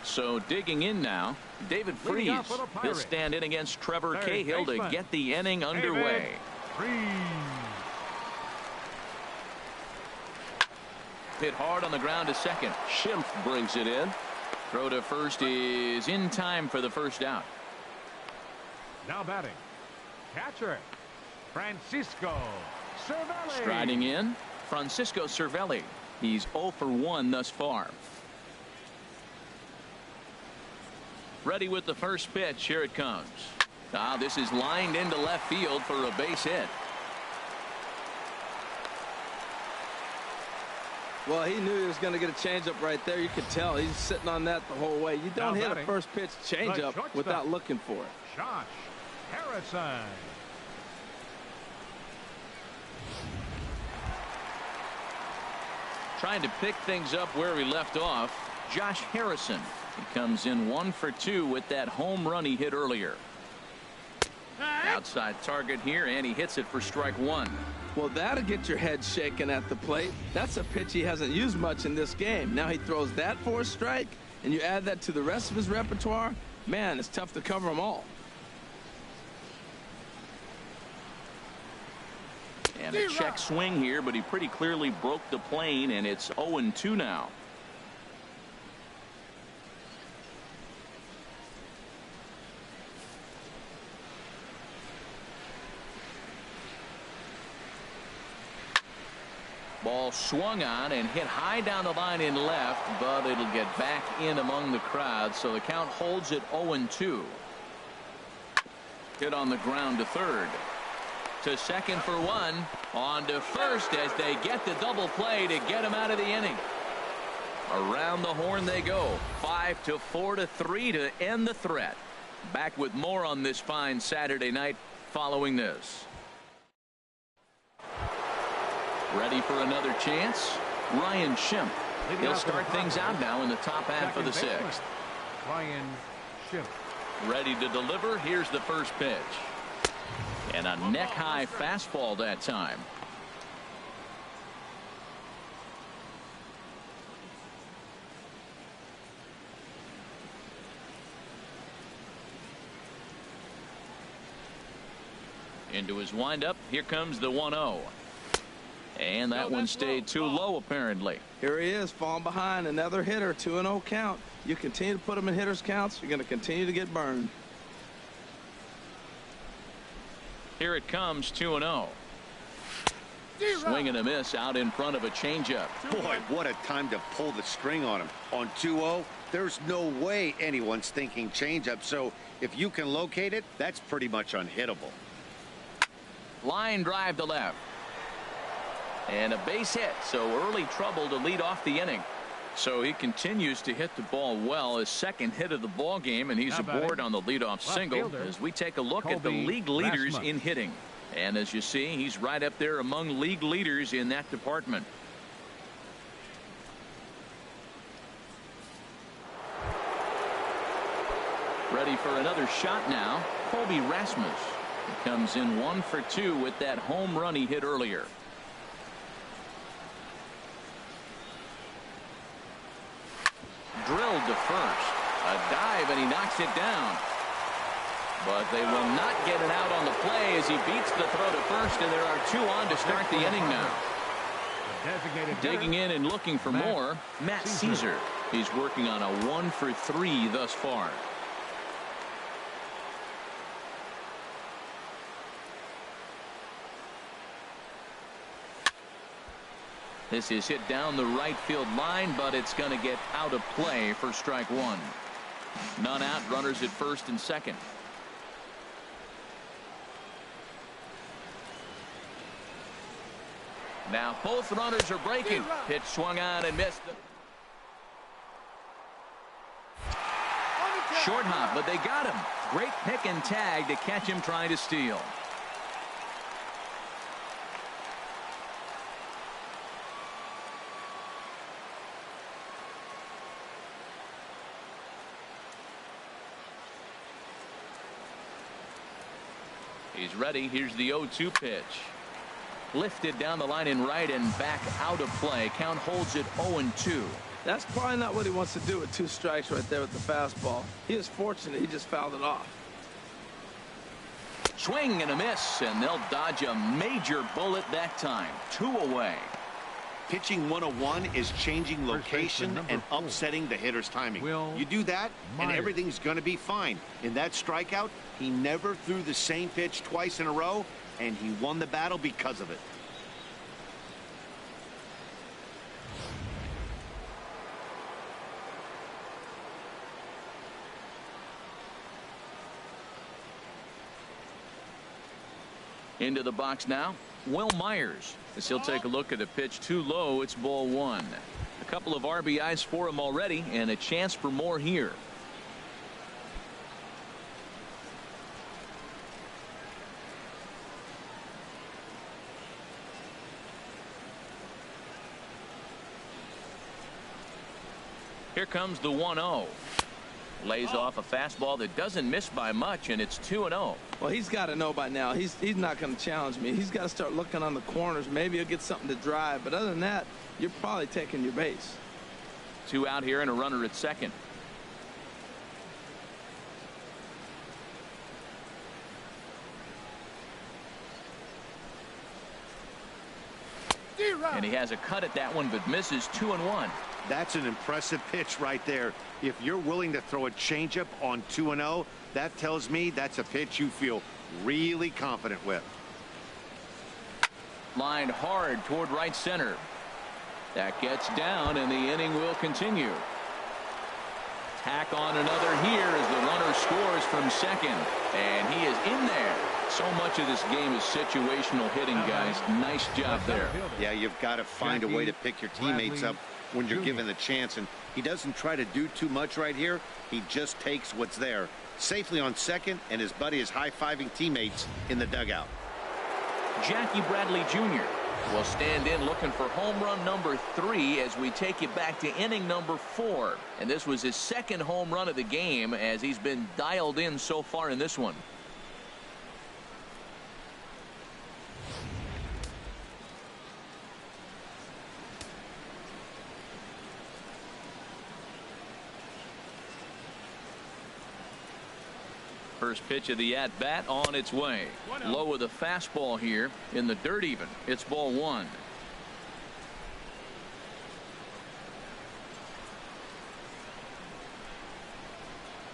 So digging in now, David Freese. He'll stand in against Trevor Cahill to get the inning underway. Hit hard on the ground to second. Schimpf brings it in. Throw to first is in time for the first out.
Now batting, catcher Francisco Cervelli.
Striding in, Francisco Cervelli. He's 0 for 1 thus far. Ready with the first pitch. Here it comes. Now this is lined into left field for a base hit.
Well, he knew he was going to get a changeup right there. You could tell he's sitting on that the whole way. You don't hit a first pitch changeup without looking for it.
Josh Harrison.
Trying to pick things up where we left off. Josh Harrison. He comes in 1 for 2 with that home run he hit earlier. Outside target here, and he hits it for strike 1.
Well, that'll get your head shaking at the plate. That's a pitch he hasn't used much in this game. Now he throws that for a strike, and you add that to the rest of his repertoire. Man, it's tough to cover them all.
And a check swing here, but he pretty clearly broke the plane, and it's 0-2 now. Ball swung on and hit high down the line in left, but it'll get back in among the crowd, so the count holds at 0-2. Hit on the ground to third. To second for 1. On to first as they get the double play to get him out of the inning. Around the horn they go. 5-4-3 to end the threat. Back with more on this fine Saturday night following this. Ready for another chance? Ryan Schimpf. He'll start things out now in the top half of the 6th.
Ryan Schimpf.
Ready to deliver. Here's the first pitch. And a neck-high fastball that time. Into his windup. Here comes the 1-0. And that one stayed too low, apparently.
Here he is, falling behind. Another hitter, 2-0 count. You continue to put him in hitters' counts, you're going to continue to get burned.
Here it comes, 2-0. Swing and a miss out in front of a changeup.
Boy, what a time to pull the string on him. On 2-0, there's no way anyone's thinking changeup. So if you can locate it, that's pretty much unhittable.
Line drive to left. And a base hit, so early trouble to lead off the inning. So he continues to hit the ball well, his second hit of the ball game, and he's aboard on the leadoff single as we take a look at the league leaders in hitting. And as you see, he's right up there among league leaders in that department. Ready for another shot now. Colby Rasmus. He comes in 1 for 2 with that home run he hit earlier. Drilled to first. A dive, and he knocks it down. But they will not get it out on the play as he beats the throw to first, and there are 2 on to start the inning now. Digging in and looking for more, Matt Caesar. He's working on a 1 for 3 thus far. This is hit down the right field line, but it's going to get out of play for strike 1. None out, runners at first and second. Now both runners are breaking. Pitch swung on and missed. Short hop, but they got him. Great pick and tag to catch him trying to steal. He's ready. Here's the 0-2 pitch. Lifted down the line in right and back out of play. Count holds it 0-2.
That's probably not what he wants to do with 2 strikes right there with the fastball. He is fortunate he just fouled it off.
Swing and a miss, and they'll dodge a major bullet that time. 2 away.
Pitching 101 is changing location and upsetting the hitter's timing. You do that, and everything's going to be fine. In that strikeout, he never threw the same pitch twice in a row, and he won the battle because of it.
Into the box now, Will Myers. As he'll take a look at a pitch too low, it's ball 1. A couple of RBIs for him already, and a chance for more here. Here comes the 1-0. Lays off a fastball that doesn't miss by much, and it's 2-0.
Well, he's got to know by now. He's not going to challenge me. He's got to start looking on the corners. Maybe he'll get something to drive. But other than that, you're probably taking your base.
2 out here and a runner at second. And he has a cut at that one, but misses 2-1.
That's an impressive pitch right there. If you're willing to throw a changeup on 2-0, that tells me that's a pitch you feel really confident with.
Lined hard toward right center. That gets down, and the inning will continue. Tack on another here as the runner scores from second, and he is in there. So much of this game is situational hitting, guys. Nice job there.
Yeah, you've got to find a way to pick your teammates up when you're given the chance, and he doesn't try to do too much right here. He just takes what's there. Safely on second, and his buddy is high-fiving teammates in the dugout.
Jackie Bradley Jr. will stand in looking for home run number 3 as we take you back to inning number 4. And this was his second home run of the game as he's been dialed in so far in this one. First pitch of the at-bat on its way. Low with a fastball here in the dirt even. It's ball one.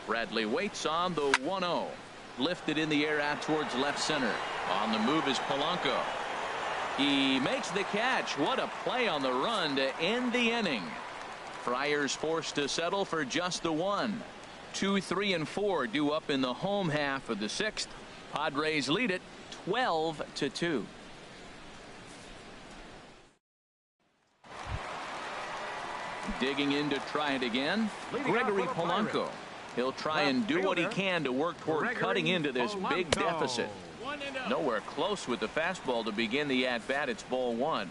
Bradley waits on the 1-0. Lifted in the air out towards left center. On the move is Polanco. He makes the catch. What a play on the run to end the inning. Friars forced to settle for just the one. 2, 3, and 4 due up in the home half of the sixth. Padres lead it 12-2. Digging in to try it again. Gregory Polanco. He'll try and do what he can to work toward cutting into this big deficit. Nowhere close with the fastball to begin the at-bat. It's ball one.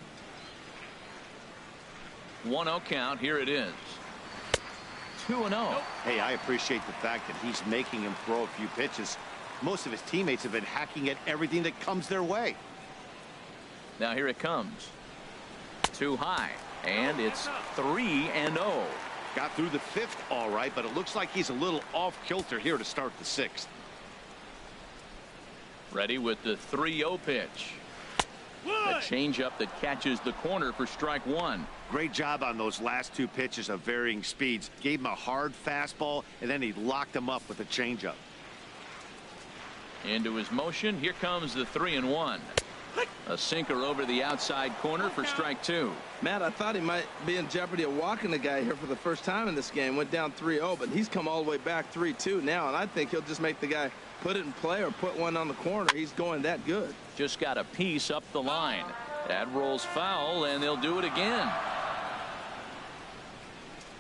1-0 count. Here it is. 2-0.
Hey, I appreciate the fact that he's making him throw a few pitches. Most of his teammates have been hacking at everything that comes their way.
Now here it comes. Too high. And it's 3-0.
Got through the fifth all right, but it looks like he's a little off kilter here to start the sixth.
Ready with the 3-0 pitch. A changeup that catches the corner for strike one.
Great job on those last two pitches of varying speeds. Gave him a hard fastball, and then he locked him up with a changeup.
Into his motion. Here comes the 3-1. A sinker over the outside corner for strike two.
Matt, I thought he might be in jeopardy of walking the guy here for the first time in this game. Went down 3-0, but he's come all the way back 3-2 now, and I think he'll just make the guy put it in play or put one on the corner. He's going that good.
Just got a piece up the line. That rolls foul, and they'll do it again.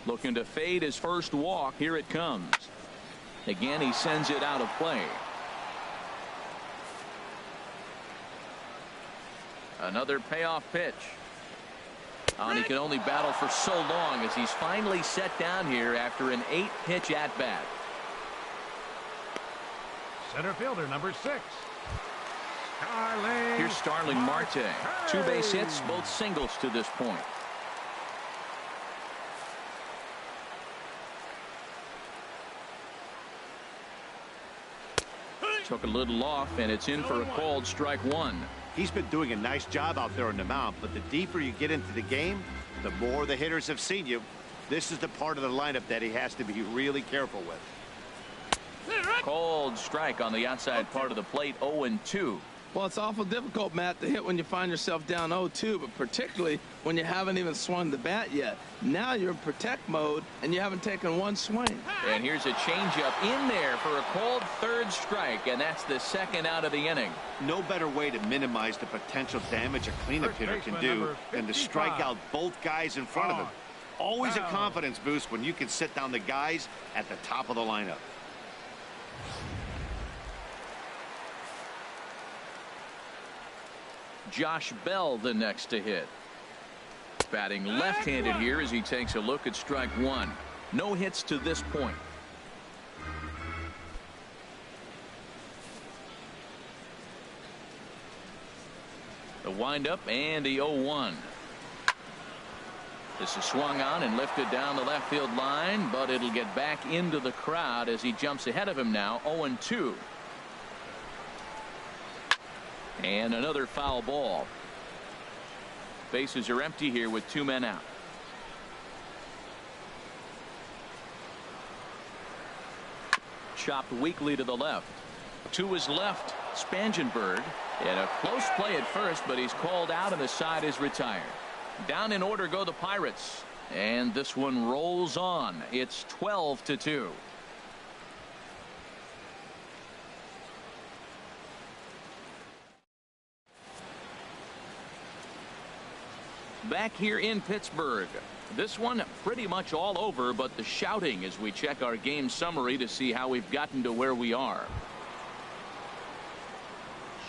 Looking to fade his first walk. Here it comes. Again, he sends it out of play. Another payoff pitch. And he can only battle for so long as he's finally set down here after an 8-pitch at-bat.
Center fielder number 6.
Here's Starling Marte. 2 base hits, both singles to this point. Took a little off, and it's in for a called strike one.
He's been doing a nice job out there on the mound, but the deeper you get into the game, the more the hitters have seen you. This is the part of the lineup that he has to be really careful with.
Called strike on the outside part of the plate. 0-2.
Well, it's awful difficult, Matt, to hit when you find yourself down 0-2, but particularly when you haven't even swung the bat yet. Now you're in protect mode, and you haven't taken one swing.
And here's a changeup in there for a called third strike, and that's the second out of the inning.
No better way to minimize the potential damage a cleanup hitter can do than to strike out both guys in front of him. Always a confidence boost when you can sit down the guys at the top of the lineup.
Josh Bell the next to hit. Batting left-handed here as he takes a look at strike one. No hits to this point. The windup and the 0-1. This is swung on and lifted down the left field line, but it'll get back into the crowd as he jumps ahead of him now. 0-2. And another foul ball. Bases are empty here with 2 men out. Chopped weakly to the left. To his left, Spangenberg. And a close play at first, but he's called out and the side is retired. Down in order go the Pirates. And this one rolls on. It's 12-2. Back here in Pittsburgh. This one pretty much all over, but the shouting as we check our game summary to see how we've gotten to where we are.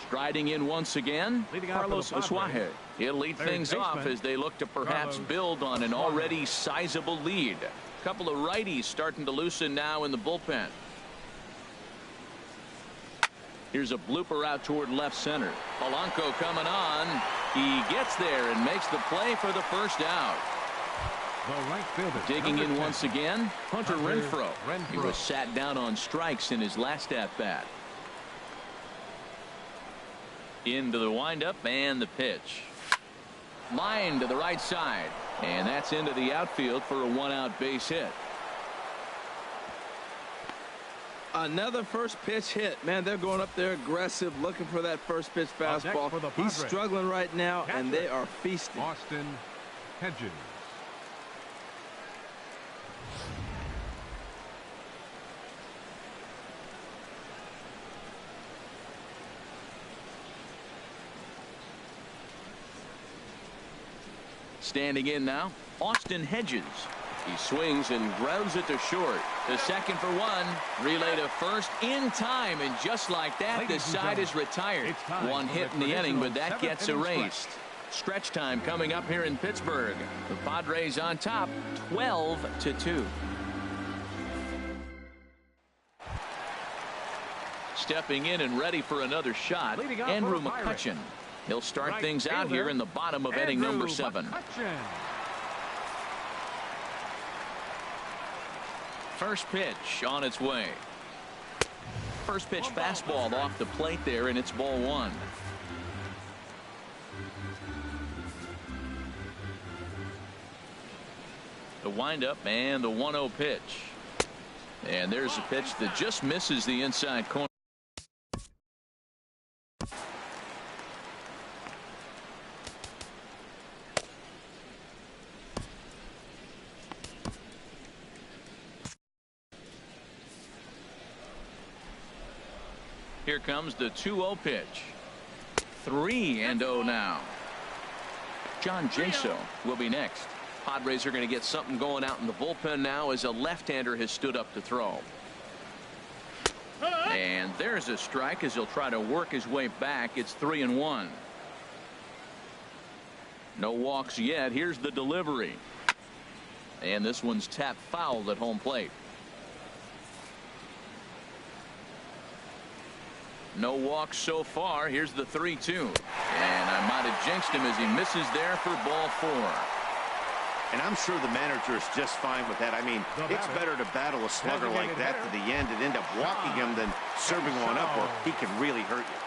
Striding in once again, Carlos Asuaje. He'll lead things off as they look to perhaps build on an already sizable lead. A couple of righties starting to loosen now in the bullpen. Here's a blooper out toward left center. Polanco coming on. He gets there and makes the play for the first out.
The right fielder.
Digging in once again, Hunter Renfroe.
Renfroe.
He was sat down on strikes in his last at-bat. Into the windup and the pitch. Line to the right side. And that's into the outfield for a one-out base hit.
Another first pitch hit. Man, they're going up there aggressive, looking for that first pitch fastball. He's struggling right now, and they are feasting.
Austin Hedges.
Standing in now, Austin Hedges. He swings and grounds it to short. To second for one. Relay to first in time. And just like that, the side is retired. One hit in the inning, but that gets erased. Stretch time coming up here in Pittsburgh. The Padres on top, 12-2. Stepping in and ready for another shot, Andrew McCutchen. He'll start things out here in the bottom of inning number 7. First pitch on its way. First pitch fastball off the plate there, and it's ball 1. The windup and the 1-0 pitch. And there's a pitch that just misses the inside corner. Here comes the 2-0 pitch. 3-0 now. John Jaso will be next. Padres are going to get something going out in the bullpen now as a left-hander has stood up to throw. And there's a strike as he'll try to work his way back. It's 3-1. No walks yet. Here's the delivery. And this one's tapped foul at home plate. No walks so far. Here's the 3-2. And I might have jinxed him as he misses there for ball 4.
And I'm sure the manager is just fine with that. I mean, it's better to battle a slugger like that to the end and end up walking him than serving one up where he can really hurt you.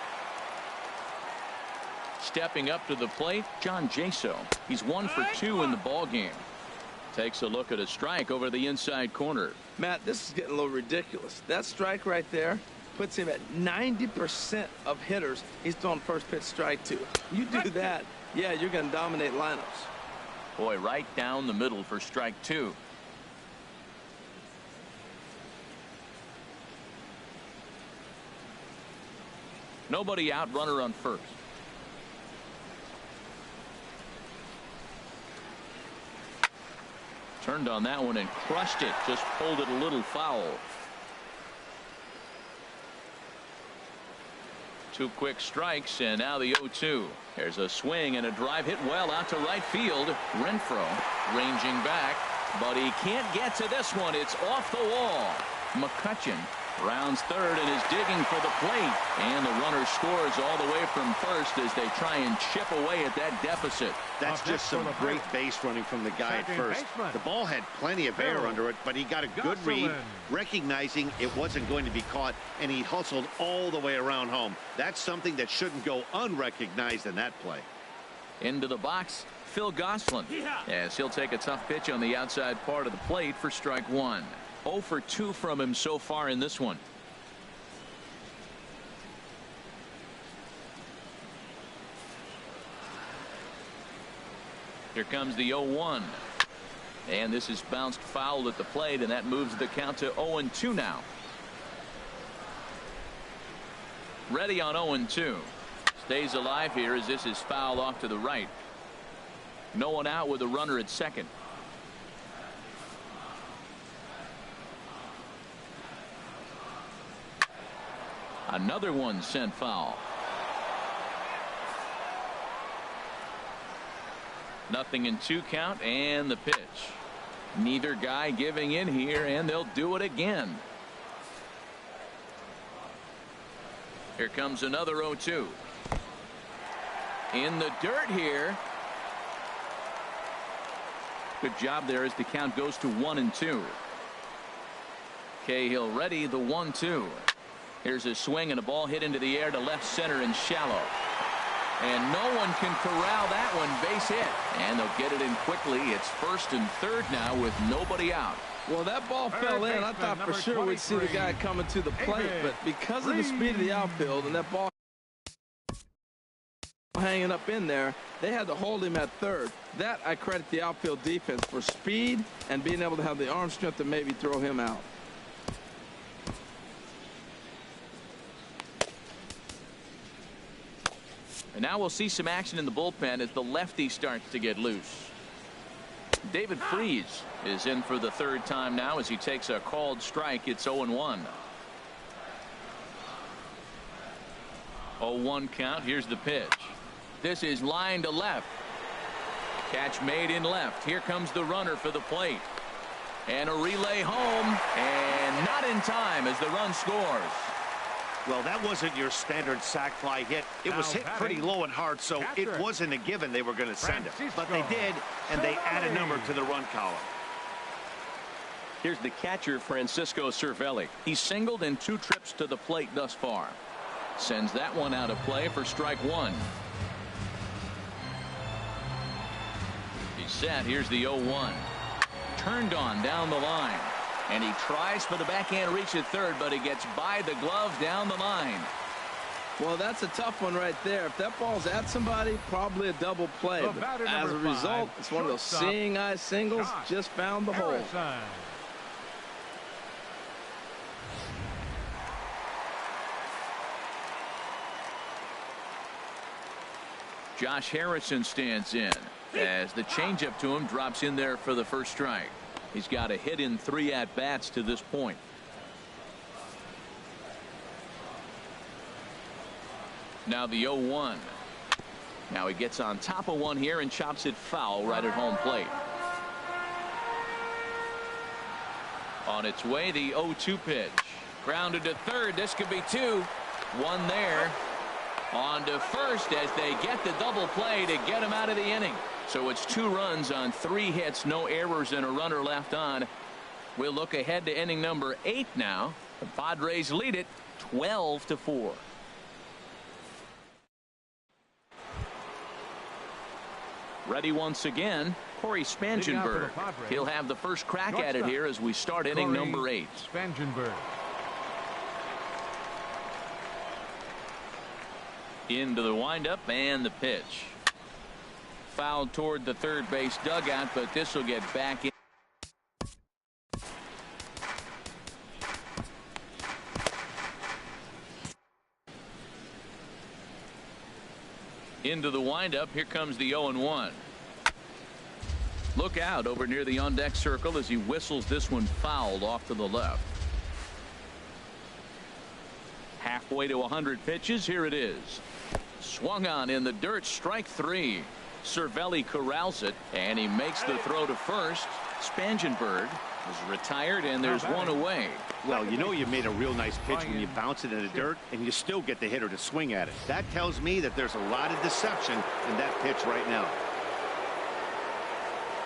Stepping up to the plate, John Jaso. He's 1 for 2 in the ball game. Takes a look at a strike over the inside corner.
Matt, this is getting a little ridiculous. That strike right there puts him at 90% of hitters he's throwing first pitch strike to. You do that, yeah, you're going to dominate lineups.
Boy, right down the middle for strike 2. Nobody out, runner on first. Turned on that one and crushed it. Just pulled it a little foul. 2 quick strikes, and now the 0-2. There's a swing and a drive hit well out to right field. Renfroe ranging back, but he can't get to this one. It's off the wall. McCutchen rounds third and is digging for the plate, and the runner scores all the way from first as they try and chip away at that deficit.
That's just some great base running from the guy at first. The ball had plenty of air under it, but he got a good read, recognizing it wasn't going to be caught, and he hustled all the way around home. That's something that shouldn't go unrecognized in that play.
Into the box, Phil Gosselin, as he'll take a tough pitch on the outside part of the plate for strike 1. 0 for 2 from him so far in this one. Here comes the 0-1. And this is bounced foul at the plate, and that moves the count to 0-2 now. Ready on 0-2. Stays alive here as this is foul off to the right. No one out with a runner at second. Another one sent foul. Nothing in 2 count, and the pitch. Neither guy giving in here, and they'll do it again. Here comes another 0-2. In the dirt here. Good job there as the count goes to 1-2. Cahill ready, the 1-2. Here's a swing and a ball hit into the air to left center and shallow. And no one can corral that one. Base hit. And they'll get it in quickly. It's first and third now with nobody out.
Well, that ball fell in. I thought for sure we'd see the guy coming to the plate, but because of the speed of the outfield and that ball hanging up in there, they had to hold him at third. That I credit the outfield defense for speed and being able to have the arm strength to maybe throw him out.
And now we'll see some action in the bullpen as the lefty starts to get loose. David Freese is in for the third time now as he takes a called strike. It's 0-1. 0-1 count. Here's the pitch. This is line to left. Catch made in left. Here comes the runner for the plate. And a relay home. And not in time as the run scores.
Well, that wasn't your standard sac fly hit. It was hit pretty low and hard, so it wasn't a given they were going to send it. But they did, and they add a number to the run column.
Here's the catcher, Francisco Cervelli. He's singled in 2 trips to the plate thus far. Sends that one out of play for strike 1. He's set. Here's the 0-1. Turned on down the line. And he tries for the backhand reach at third, but he gets by the glove down the line.
Well, that's a tough one right there. If that ball's at somebody, probably a double play. But as a result, it's one of those seeing eye singles. Just found the hole.
Josh Harrison stands in as the changeup to him drops in there for the first strike. He's got a hit in 3 at-bats to this point. Now the 0-1. Now he gets on top of one here and chops it foul right at home plate. On its way, the 0-2 pitch. Grounded to third. This could be 2. 1 there. On to first as they get the double play to get him out of the inning. So it's 2 runs on 3 hits, no errors, and a runner left on. We'll look ahead to inning number 8 now. The Padres lead it 12-4. Ready once again, Corey Spangenberg. He'll have the first crack at it here as we start inning number 8.
Spangenberg.
Into the windup and the pitch. Fouled toward the third base dugout, but this will get back in. Into the windup. Here comes the 0-1. Look out over near the on deck circle as he whistles this one fouled off to the left. Halfway to 100 pitches. Here it is. Swung on in the dirt. Strike 3. Cervelli corrals it, and he makes the throw to first. Spangenberg is retired, and there's one away.
Well, you know you made a real nice pitch when you bounce it in the dirt, and you still get the hitter to swing at it. That tells me that there's a lot of deception in that pitch right now.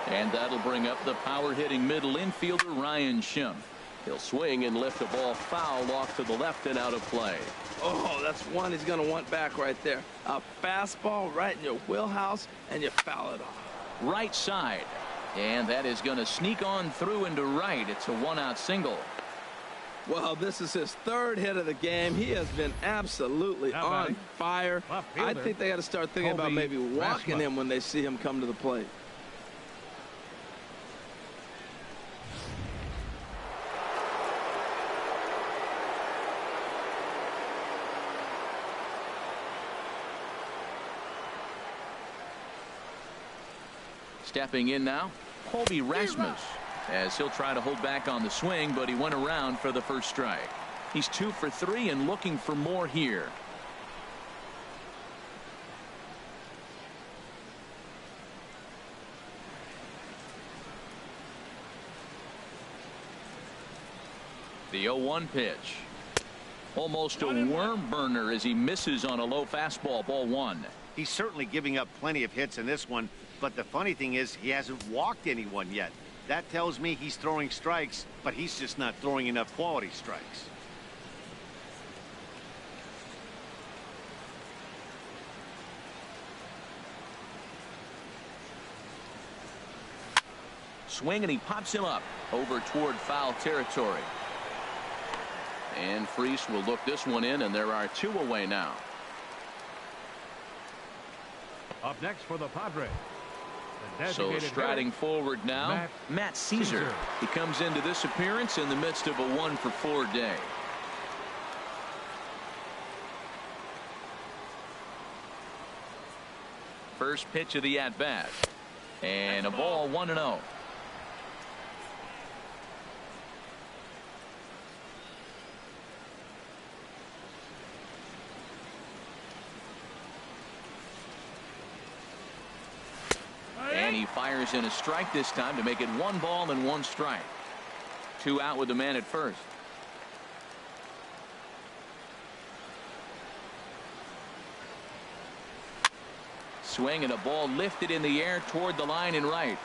And that'll bring up the power-hitting middle infielder Ryan Schimpf. He'll swing and lift the ball foul off to the left and out of play.
Oh, that's one he's going to want back right there. A fastball right in your wheelhouse, and you foul it off.
Right side. And that is going to sneak on through into right. It's a 1-out single.
Well, this is his 3rd hit of the game. He has been absolutely on fire. I think they got to start thinking about maybe walking him when they see him come to the plate.
Stepping in now, Colby Rasmus, as he'll try to hold back on the swing, but he went around for the first strike. He's 2 for 3 and looking for more here. The 0-1 pitch. Almost a worm burner as he misses on a low fastball. Ball 1.
He's certainly giving up plenty of hits in this one, but the funny thing is he hasn't walked anyone yet. That tells me he's throwing strikes, but he's just not throwing enough quality strikes.
Swing, and he pops him up over toward foul territory. And Freese will look this one in, and there are 2 away now.
Up next for the Padres. The
So
designated
striding
hitter,
forward now, Matt Caesar. He comes into this appearance in the midst of a 1-for-4 day. First pitch of the at-bat. And a ball, 1-0. And he fires in a strike this time to make it 1 ball and 1 strike. 2 out with the man at first. Swing, and a ball lifted in the air toward the line and right.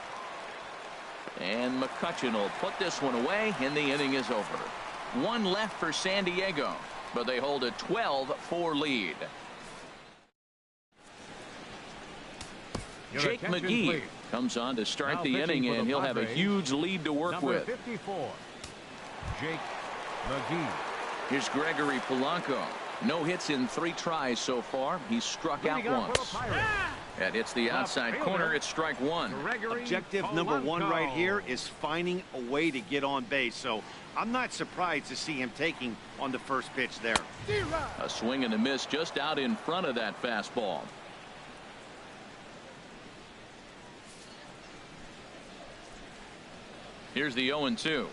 And McCutchen will put this one away, and the inning is over. 1 left for San Diego, but they hold a 12-4 lead.
Your
Jake
attention,
McGee
please.
comes on to start
Now
the
pitching
inning,
for the
and he'll have a
Padres,
huge lead to work
Number
with.
54, Jake McGee.
Here's Gregory Polanco. No hits in 3 tries so far. He's struck out
Leading off for the
once.
Pirates,
That hits the outside
fielder,
corner. It's strike 1.
Gregory
Objective number 1
Polanco.
right here is finding a way to get on base. So I'm not surprised to see him taking on the first pitch there.
A swing and a miss just out in front of that fastball. Here's the 0-2.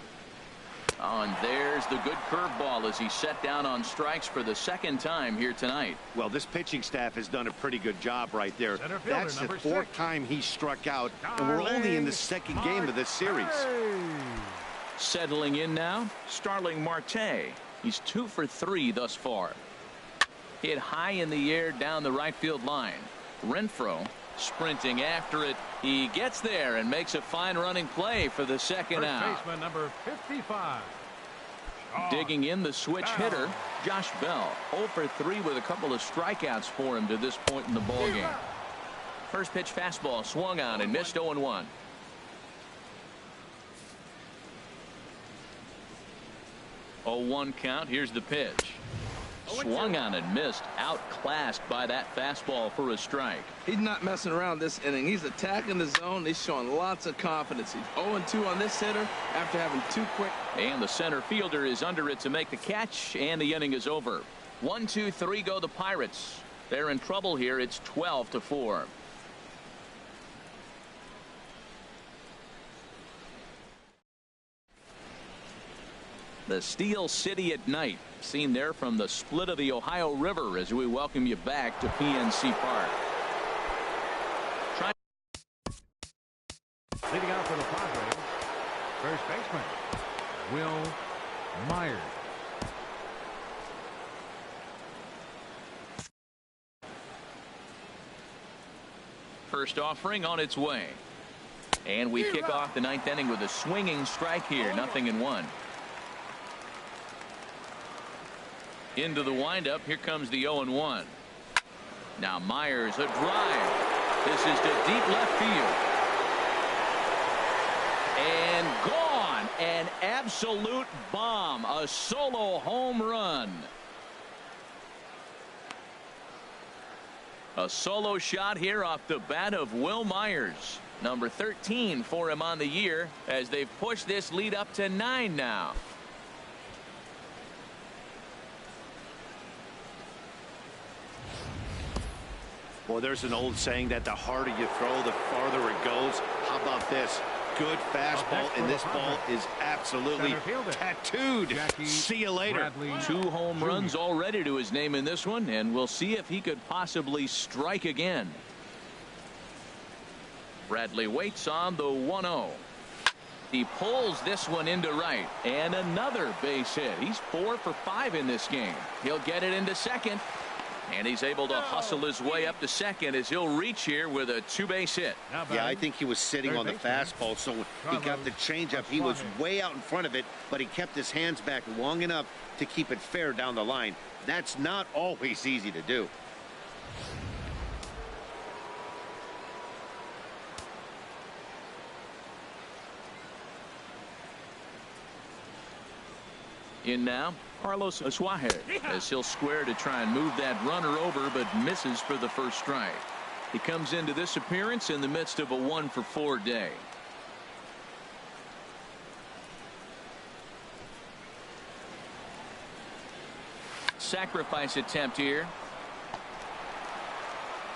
Oh, and there's the good curveball as he's set down on strikes for the 2nd time here tonight.
Well, this pitching staff has done a pretty good job right there.
Center fielder,
That's the
number
4th
6.
time he struck out, and we're only in the 2nd game of this series.
Settling in now, Starling Marte. He's 2 for 3 thus far. Hit high in the air down the right field line. Renfroe sprinting after it. He gets there and makes a fine running play for the 2nd
First
out.
baseman number 55.
Digging in the switch hitter, Josh Bell. 0 for 3 with a couple of strikeouts for him to this point in the ballgame. First pitch fastball swung on and missed. 0-1. Oh, 1 count. Here's the pitch. Swung on and missed. Outclassed by that fastball for a strike.
He's not messing around this inning. He's attacking the zone. He's showing lots of confidence. He's 0-2 on this hitter after having 2 quick.
And the center fielder is under it to make the catch, and the inning is over. 1, 2, 3 go the Pirates. They're in trouble here. It's 12-4. The Steel City at night, seen there from the split of the Ohio River, as we welcome you back to PNC Park.
Leading out for the Padres, first baseman Will Myers.
First offering on its way. And we kick off the 9th inning with a swinging strike here. 0-1. Into the windup. Here comes the 0-1. Now Myers, a drive. This is to deep left field. And gone. An absolute bomb. A solo home run. A solo shot here off the bat of Will Myers. Number 13 for him on the year as they've pushed this lead up to 9 now.
Well, there's an old saying that the harder you throw, the farther it goes. How about this? Good fastball, and this ball is absolutely tattooed. See you later.
Bradley
2 home
Jr.
runs already to his name in this one, and we'll see if he could possibly strike again. Bradley waits on the 1-0. He pulls this one into right, and another base hit. He's 4 for 5 in this game. He'll get it into second. And he's able to hustle his way up to second as he'll reach here with a two-base hit.
Yeah, I think he was sitting on the fastball, so he got the changeup. He was way out in front of it, but he kept his hands back long enough to keep it fair down the line. That's not always easy to do.
In now, Carlos Suarez, as he'll square to try and move that runner over, but misses for the first strike. He comes into this appearance in the midst of a 1-for-4 day. Sacrifice attempt here.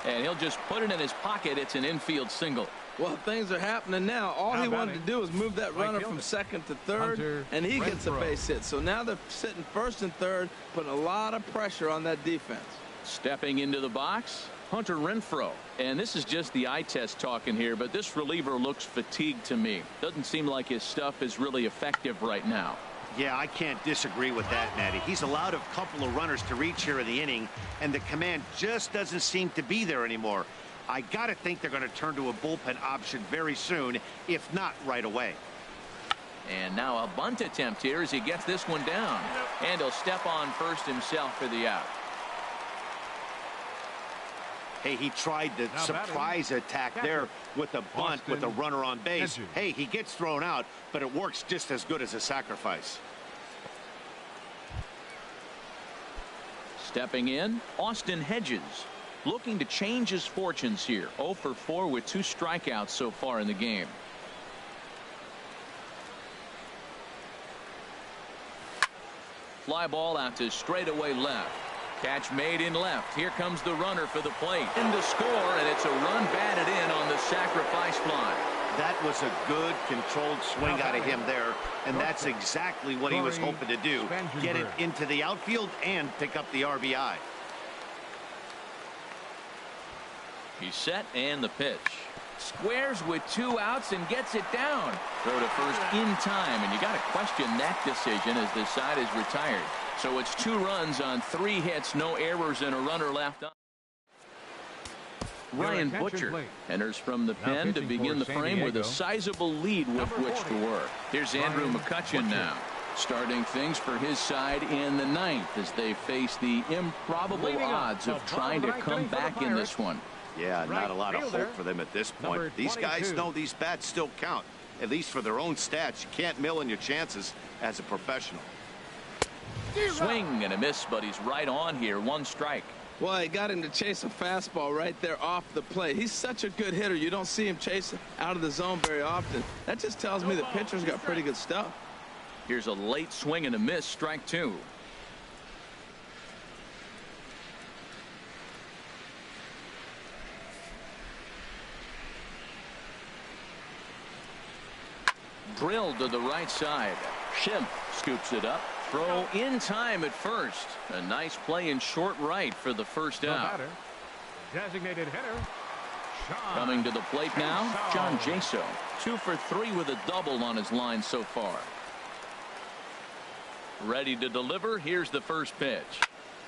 And he'll just put it in his pocket. It's an infield single.
Well, things are happening now. All he wanted to do was move that runner from second to third, and he gets a base hit. So now they're sitting first and third, putting a lot of pressure on that defense.
Stepping into the box, Hunter Renfroe. And this is just the eye test talking here, but this reliever looks fatigued to me. Doesn't seem like his stuff is really effective right now.
Yeah, I can't disagree with that, Matty. He's allowed a couple of runners to reach here in the inning, and the command just doesn't seem to be there anymore. I got to think they're going to turn to a bullpen option very soon, if not right away.
And now a bunt attempt here as he gets this one down. And he'll step on first himself for the out.
Hey, he tried the surprise attack there with a bunt with a runner on base. Hey, he gets thrown out, but it works just as good as a sacrifice.
Stepping in, Austin Hedges. Looking to change his fortunes here. 0 for 4 with 2 strikeouts so far in the game. Fly ball out to straightaway left. Catch made in left. Here comes the runner for the plate. In to score, and it's a run batted in on the sacrifice fly.
That was a good controlled swing out of him there, and that's exactly what he was hoping to do. Get it into the outfield and pick up the RBI.
He's set, and the pitch. Squares with 2 outs and gets it down. Throw to first in time, and you got to question that decision as the side is retired. So it's 2 runs on 3 hits, no errors, and a runner left on. Ryan Butcher enters from the pen to begin the frame with a sizable lead with which to work. Here's Andrew McCutchen now, starting things for his side in the 9th as they face the improbable odds of trying to come back in this one.
Yeah, not a lot of hope for them at this point. These guys know these bats still count, at least for their own stats. You can't mill in your chances as a professional.
Swing and a miss, but he's right on here. 1 strike.
Well, he got him to chase a fastball right there off the plate. He's such a good hitter. You don't see him chase out of the zone very often. That just tells me the pitcher's got pretty good stuff.
Here's a late swing and a miss. Strike 2. Drilled to the right side. Schimpf scoops it up. Throw in time at first. A nice play in short right for the first out.
Designated hitter.
Coming to the plate now, John Jaso. 2 for 3 with a double on his line so far. Ready to deliver. Here's the first pitch.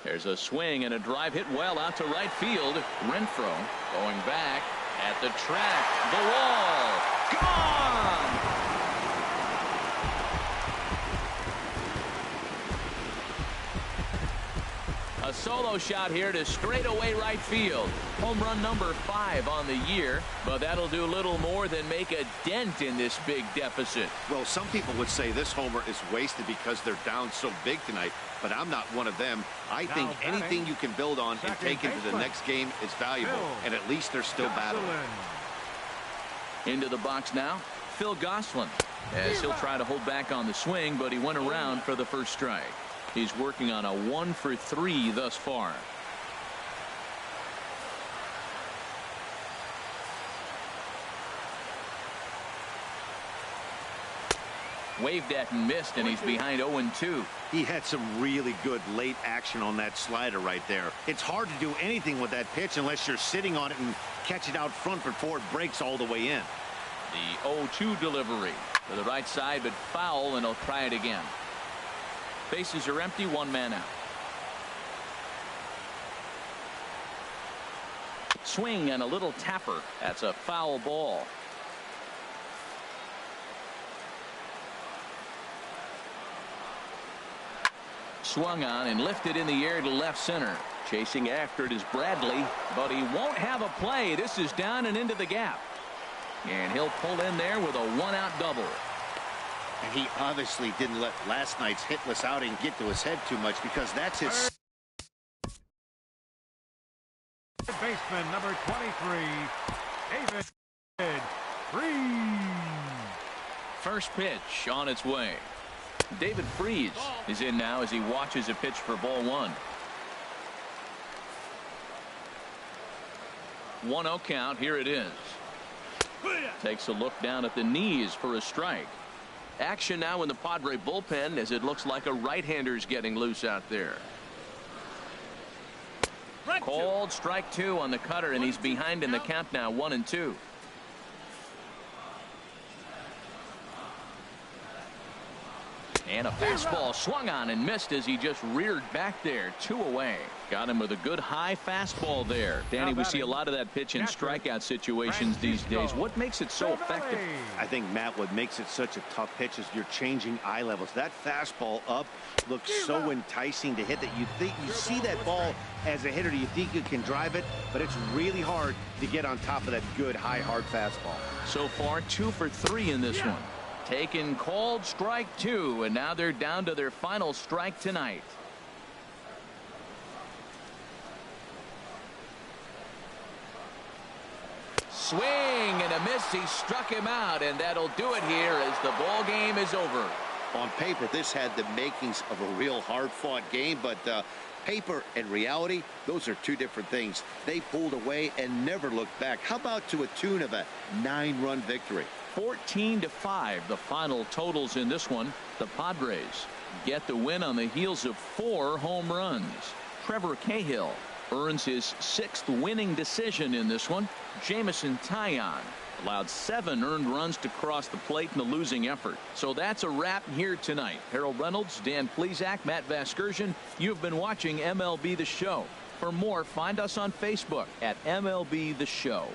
There's a swing and a drive hit well out to right field. Renfroe going back at the track. The wall. Gone! A solo shot here to straightaway right field. Home run number 5 on the year, but that'll do little more than make a dent in this big deficit.
Well, some people would say this homer is wasted because they're down so big tonight, but I'm not one of them. I think anything you can build on and take into the next game is valuable, and at least they're still battling.
Into the box now, Phil Gosselin, as he'll try to hold back on the swing, but he went around for the first strike. He's working on a 1 for 3 thus far. Waved at and missed, and he's behind 0-2.
He had some really good late action on that slider right there. It's hard to do anything with that pitch unless you're sitting on it and catch it out front before it breaks all the way in.
The 0-2 delivery to the right side, but foul, and he'll try it again. Bases are empty, 1 man out. swing and a little tapper. That's a foul ball. Swung on and lifted in the air to left center. Chasing after it is Bradley, but he won't have a play. This is down and into the gap. And he'll pull in there with a one-out double.
And he obviously didn't let last night's hitless outing get to his head too much, because that's his...
Baseman number 23, David Freese.
First pitch on its way. David Freese is in now as he watches a pitch for ball one. 1-0 count. Here it is. Takes a look down at the knees for a strike. Action now in the Padre bullpen as it looks like a right-hander's getting loose out there. Called strike two on the cutter, and he's behind in the count now, 1-2. And a fastball swung on and missed as he just reared back there. 2 away. Got him with a good high fastball there. Danny, we see a lot of that pitch in strikeout situations these days. What makes it so effective?
I think, Matt, what makes it such a tough pitch is you're changing eye levels. That fastball up looks so enticing to hit that you think you see that ball as a hitter. You think you can drive it, but it's really hard to get on top of that good high hard fastball.
So far 2 for 3 in this one. Taken called strike two, and now they're down to their final strike tonight. Swing and a miss. He struck him out, and that'll do it here as the ball game is over.
On paper, this had the makings of a real hard-fought game, but paper and reality, those are two different things. They pulled away and never looked back. How about to a tune of a 9-run victory?
14-5 the final totals in this one. The Padres get the win on the heels of 4 home runs. Trevor Cahill earns his 6th winning decision in this one. Jamison Taillon allowed 7 earned runs to cross the plate in the losing effort. So that's a wrap here tonight. Harold Reynolds, Dan Plesac, Matt Vasgersian. You've been watching MLB The Show. For more, find us on Facebook at MLB The Show.